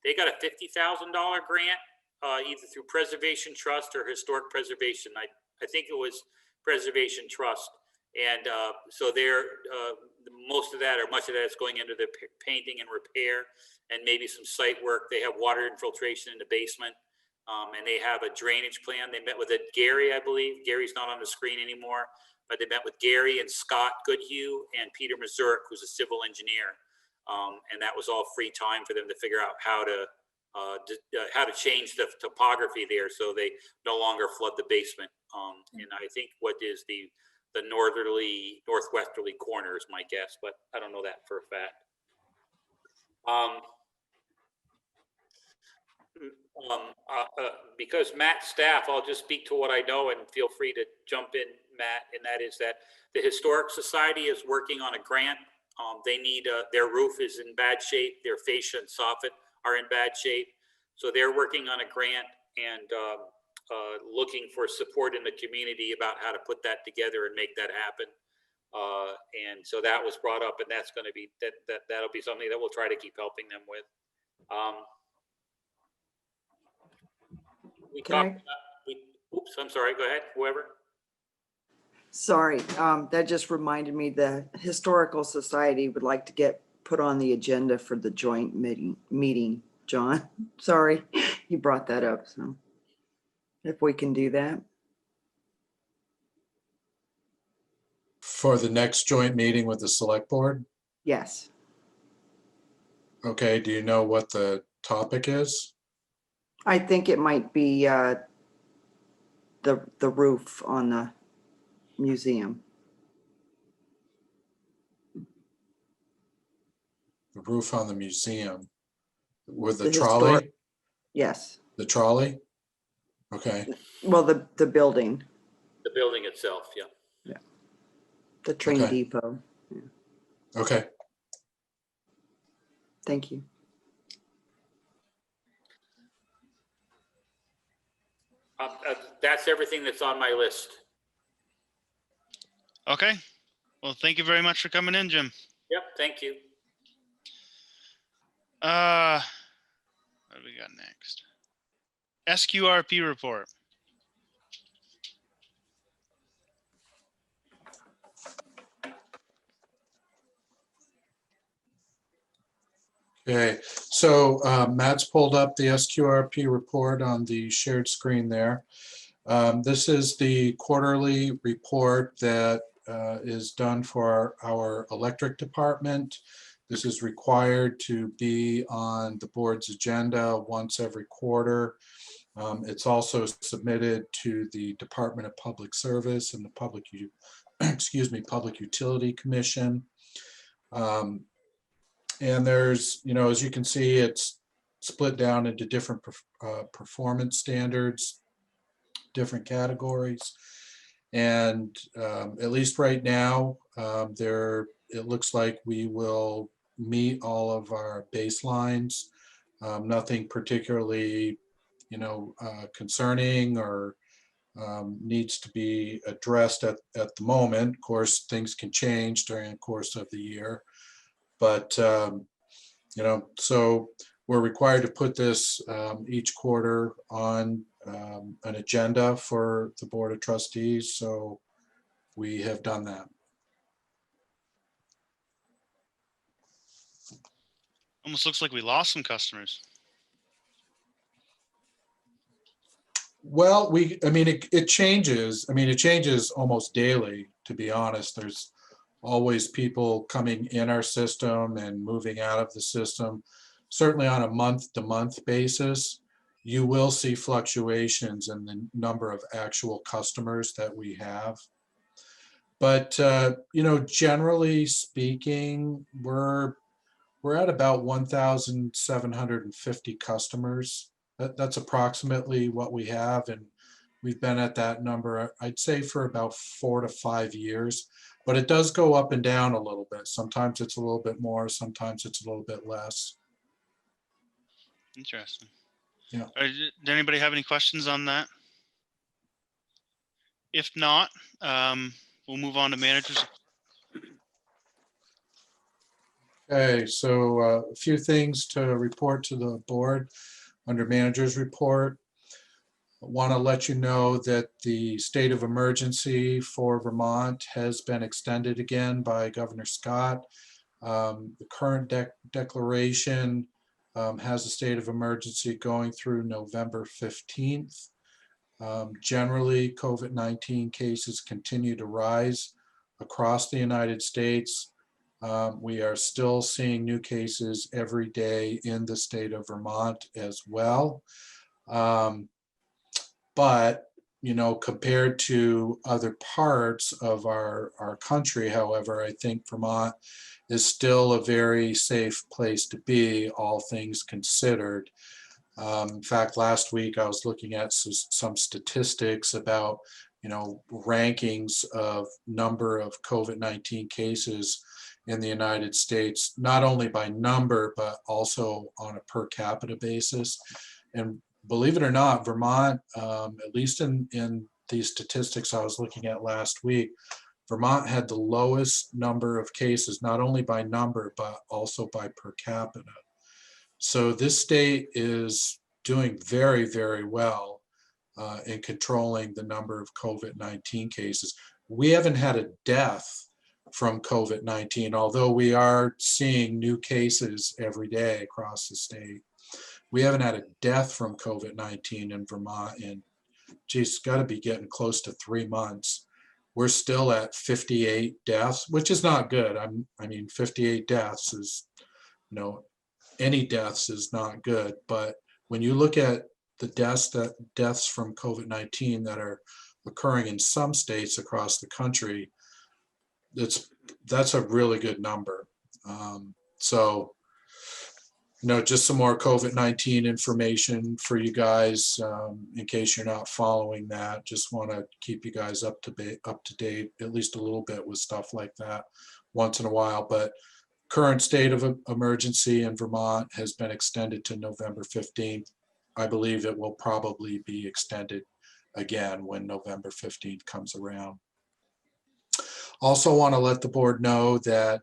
J: they got a $50,000 grant, either through Preservation Trust or Historic Preservation. I think it was Preservation Trust. And so they're, most of that or much of that is going into the painting and repair and maybe some site work. They have water infiltration in the basement. And they have a drainage plan. They met with Gary, I believe. Gary's not on the screen anymore, but they met with Gary and Scott Goodhue and Peter Mazurek, who's a civil engineer. And that was all free time for them to figure out how to change the topography there so they no longer flood the basement. And I think what is the northwesterly corner is my guess, but I don't know that for a fact. Because Matt's staff, I'll just speak to what I know and feel free to jump in, Matt, and that is that the Historic Society is working on a grant. They need, their roof is in bad shape, their fascia and soffit are in bad shape. So they're working on a grant and looking for support in the community about how to put that together and make that happen. And so that was brought up, and that's going to be, that'll be something that we'll try to keep helping them with. We talked about, oops, I'm sorry, go ahead, whoever.
B: Sorry, that just reminded me the Historical Society would like to get put on the agenda for the joint meeting, John. Sorry, you brought that up, so if we can do that.
E: For the next joint meeting with the select board?
B: Yes.
E: Okay, do you know what the topic is?
B: I think it might be the roof on the museum.
E: The roof on the museum with the
B: The
E: trolley?
B: historic- Yes.
E: The trolley? Okay.
B: Well, the building,
J: The building itself, yeah.
B: the train
E: Okay.
B: depot.
E: Okay.
B: Thank you.
J: That's everything that's on my list.
A: Okay. Well, thank you very much for coming in, Jim.
J: Yep, thank you.
A: What do we got next? Sqrp report.
E: Okay, so Matt's pulled up the SQRP report on the shared screen there. This is the quarterly report that is done for our electric department. This is required to be on the board's agenda once every quarter. It's also submitted to the Department of Public Service and the Public Utility Commission. And there's, you know, as you can see, it's split down into different performance standards, different categories. And at least right now, it looks like we will meet all of our baselines. Nothing particularly, you know, concerning or needs to be addressed at the moment. Of course, things can change during the course of the year. But, you know, so we're required to put this each quarter on an agenda for the Board of Trustees. So we have done that.
A: Almost looks like we lost some customers.
E: Well, I mean, it changes. I mean, it changes almost daily, to be honest. There's always people coming in our system and moving out of the system. Certainly on a month-to-month basis, you will see fluctuations in the number of actual customers that we have. But, you know, generally speaking, we're at about 1,750 customers. That's approximately what we have, and we've been at that number, I'd say, for about 4 to 5 years. But it does go up and down a little bit. Sometimes it's a little bit more, sometimes it's a little bit less.
A: Interesting.
E: Yeah.
A: Did anybody have any questions on that? If not, we'll move on to managers.
E: Okay, so a few things to report to the board under managers report. I want to let you know that the state of emergency for Vermont has been extended again by Governor Scott. The current declaration has a state of emergency going through November 15th. Generally, COVID-19 cases continue to rise across the United States. We are still seeing new cases every day in the state of Vermont as well. But, you know, compared to other parts of our country, however, I think Vermont is still a very safe place to be, all things considered. In fact, last week I was looking at some statistics about, you know, rankings of number of COVID-19 cases in the United States, not only by number, but also on a per capita basis. And believe it or not, Vermont, at least in these statistics I was looking at last week, Vermont had the lowest number of cases, not only by number, but also by per capita. So this state is doing very, very well in controlling the number of COVID-19 cases. We haven't had a death from COVID-19, although we are seeing new cases every day across the state. We haven't had a death from COVID-19 in Vermont in, geez, got to be getting close to 3 months. We're still at 58 deaths, which is not good. I mean, 58 deaths is, you know, any deaths is not good. But when you look at the deaths from COVID-19 that are occurring in some states across the country, that's a really good number. So, you know, just some more COVID-19 information for you guys in case you're not following that. Just want to keep you guys up to date, at least a little bit with stuff like that once in a while. But current state of emergency in Vermont has been extended to November 15th. I believe it will probably be extended again when November 15th comes around. Also want to let the board know that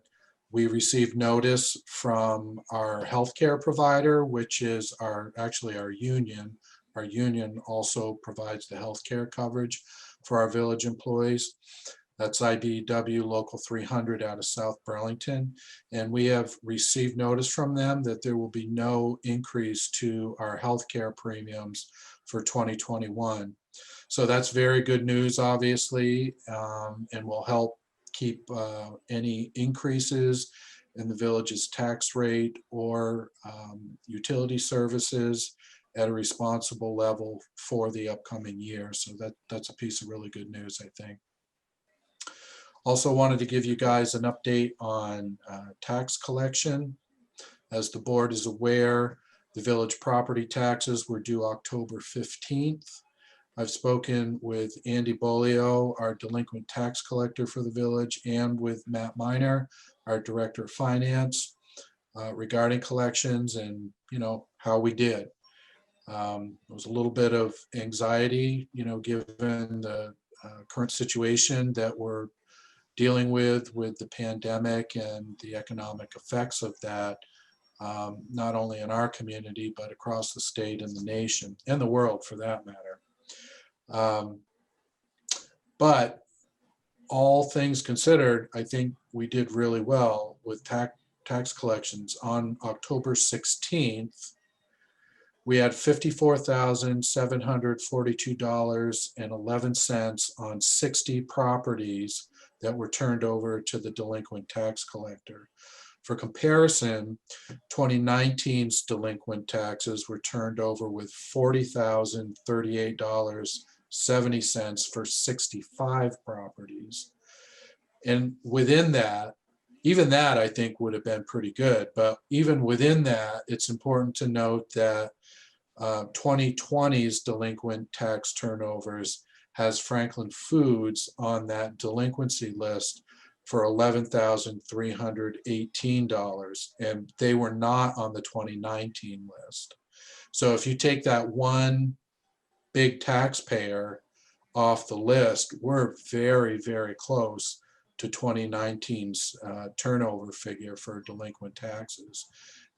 E: we received notice from our healthcare provider, which is actually our union. Our union also provides the healthcare coverage for our village employees. That's IBEW Local 300 out of South Burlington. And we have received notice from them that there will be no increase to our healthcare premiums for 2021. So that's very good news, obviously, and will help keep any increases in the village's tax rate or utility services at a responsible level for the upcoming year. So that's a piece of really good news, I think. Also wanted to give you guys an update on tax collection. As the board is aware, the village property taxes were due October 15th. I've spoken with Andy Bolio, our delinquent tax collector for the village, and with Matt Miner, our director of finance, regarding collections and, you know, how we did. There was a little bit of anxiety, you know, given the current situation that we're dealing with the pandemic and the economic effects of that, not only in our community, but across the state and the nation and the world for that matter. But all things considered, I think we did really well with tax collections. On October 16th, we had $54,742.11 on 60 properties that were turned over to the delinquent tax collector. For comparison, 2019's delinquent taxes were turned over with $40,038.70 for 65 properties. And within that, even that I think would have been pretty good, but even within that, it's important to note that 2020's delinquent tax turnovers has Franklin Foods on that delinquency list for $11,318, and they were not on the 2019 list. So if you take that one big taxpayer off the list, we're very, very close to 2019's turnover figure for delinquent taxes.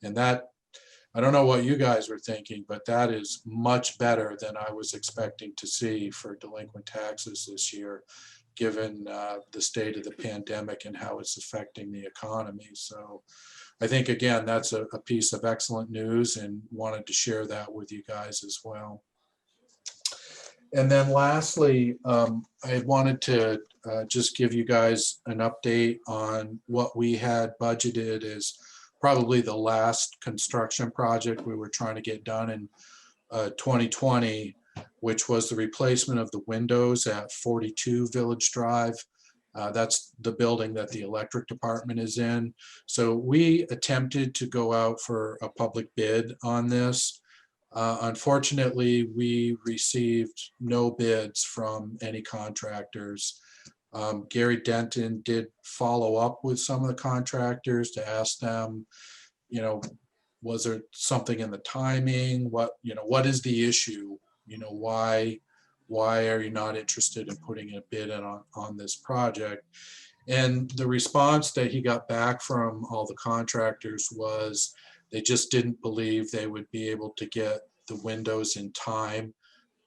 E: And that, I don't know what you guys were thinking, but that is much better than I was expecting to see for delinquent taxes this year, given the state of the pandemic and how it's affecting the economy. So I think, again, that's a piece of excellent news, and wanted to share that with you guys as well. And then lastly, I wanted to just give you guys an update on what we had budgeted as probably the last construction project we were trying to get done in 2020, which was the replacement of the windows at 42 Village Drive. That's the building that the electric department is in. So we attempted to go out for a public bid on this. Unfortunately, we received no bids from any contractors. Gary Denton did follow up with some of the contractors to ask them, you know, was there something in the timing? What is the issue? You know, why are you not interested in putting a bid in on this project? And the response that he got back from all the contractors was they just didn't believe they would be able to get the windows in time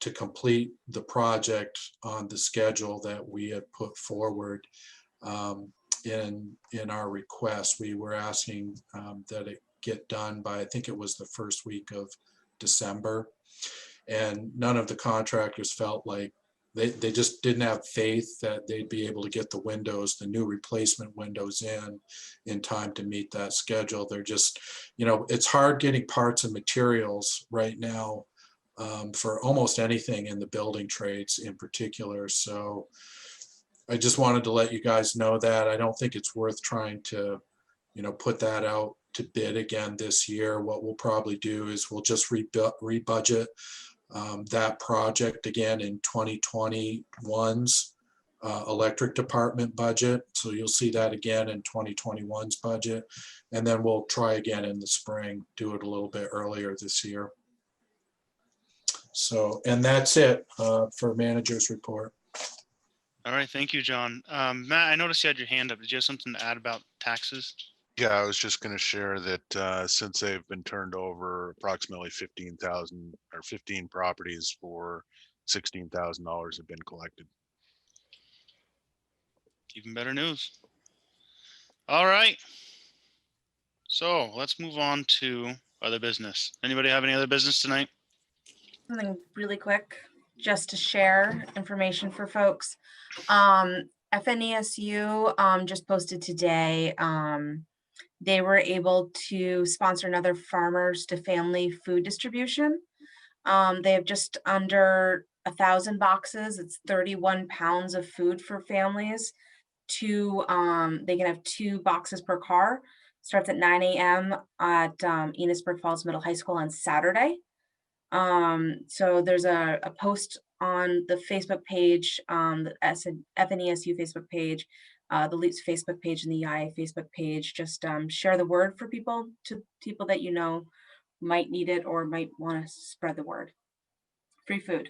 E: to complete the project on the schedule that we had put forward in our request. We were asking that it get done by, I think it was the first week of December. And none of the contractors felt like, they just didn't have faith that they'd be able to get the windows, the new replacement windows in time to meet that schedule. They're just, you know, it's hard getting parts and materials right now for almost anything in the building trades in particular. So I just wanted to let you guys know that. I don't think it's worth trying to, you know, put that out to bid again this year. What we'll probably do is we'll just rebudget that project again in 2021's electric department budget. So you'll see that again in 2021's budget. And then we'll try again in the spring, do it a little bit earlier this year. So, and that's it for manager's report.
A: All right, thank you, John. Matt, I noticed you had your hand up. Did you have something to add about taxes?
H: Yeah, I was just going to share that since they've been turned over approximately 15,000 or 15 properties for $16,000 have been collected.
A: Even better news. All right. So let's move on to other business. Anybody have any other business tonight?
F: Something really quick, just to share information for folks. FNESU just posted today. They were able to sponsor another farmers to family food distribution. They have just under 1,000 boxes. It's 31 pounds of food for families. They can have 2 boxes per car. Starts at 9 a.m. at Enosburgh Falls Middle High School on Saturday. So there's a post on the Facebook page, the FNESU Facebook page, the LEAPS Facebook page, and the IA Facebook page. Just share the word for people that you know might need it or might want to spread the word. Free food.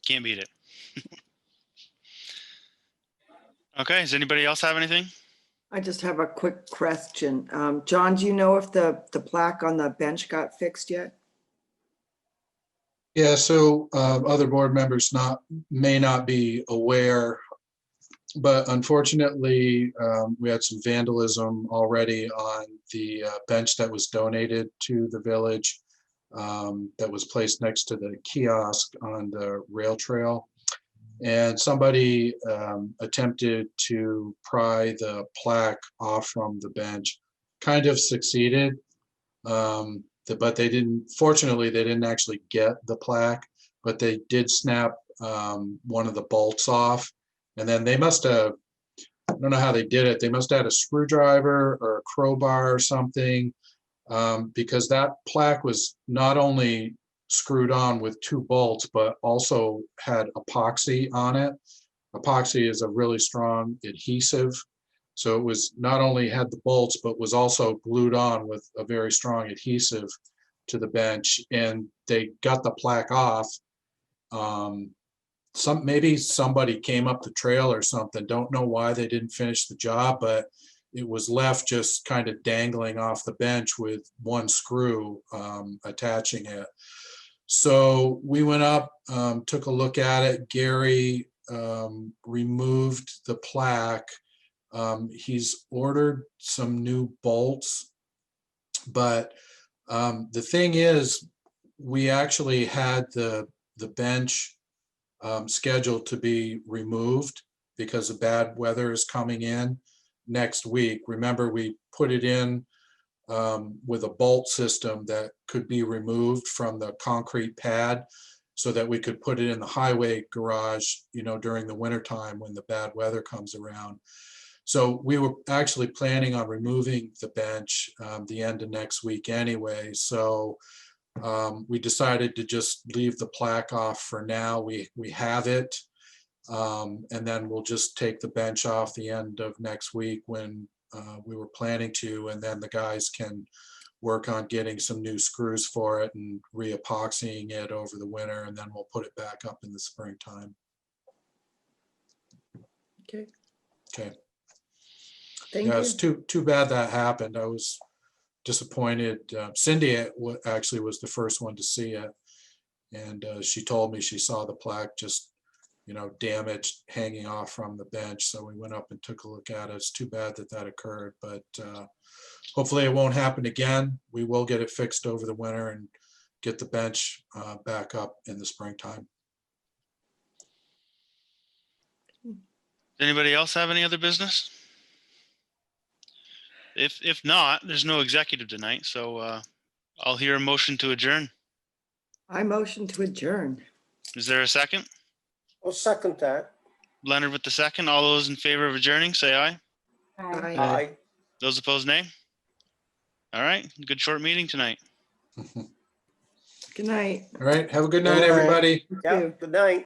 A: Can't beat it. Okay, does anybody else have anything?
B: I just have a quick question. John, do you know if the plaque on the bench got fixed yet?
E: Yeah, so other board members may not be aware, but unfortunately, we had some vandalism already on the bench that was donated to the village. that was placed next to the kiosk on the rail trail. And somebody attempted to pry the plaque off from the bench, kind of succeeded. But they didn't, fortunately, they didn't actually get the plaque, but they did snap one of the bolts off. And then they must have, I don't know how they did it. They must have had a screwdriver or a crowbar or something, because that plaque was not only screwed on with 2 bolts, but also had epoxy on it. Epoxy is a really strong adhesive. So it was not only had the bolts, but was also glued on with a very strong adhesive to the bench. And they got the plaque off. Maybe somebody came up the trail or something. Don't know why they didn't finish the job, but it was left just kind of dangling off the bench with 1 screw attaching it. So we went up, took a look at it. Gary removed the plaque. He's ordered some new bolts, but the thing is, we actually had the bench scheduled to be removed because of bad weather is coming in next week. Remember, we put it in with a bolt system that could be removed from the concrete pad so that we could put it in the highway garage, during the wintertime when the bad weather comes around. So we were actually planning on removing the bench the end of next week anyway. So we decided to just leave the plaque off for now. We have it. And then we'll just take the bench off the end of next week when we were planning to, and then the guys can work on getting some new screws for it and re-epoxying it over the winter, and then we'll put it back up in the springtime.
B: Okay.
E: Okay.
B: Thank
E: Yeah,
B: you.
E: it's too bad that happened. I was disappointed. Cindy actually was the first one to see it, and she told me she saw the plaque just, damaged, hanging off from the bench. So we went up and took a look at it. It's too bad that occurred, but hopefully it won't happen again. We will get it fixed over the winter and get the bench back up in the springtime.
A: Anybody else have any other business? If not, there's no executive tonight, so I'll hear a motion to adjourn.
B: I motion to adjourn.
A: Is there a second?
G: I'll second that.
A: Leonard with the second. All those in favor of adjourning, say aye.
B: Aye.
G: Aye.
A: Those opposed, nay. All right, good short meeting tonight.
B: Good night.
E: All right, have a good night,
D: Good night.
E: everybody.
G: Yeah, good night.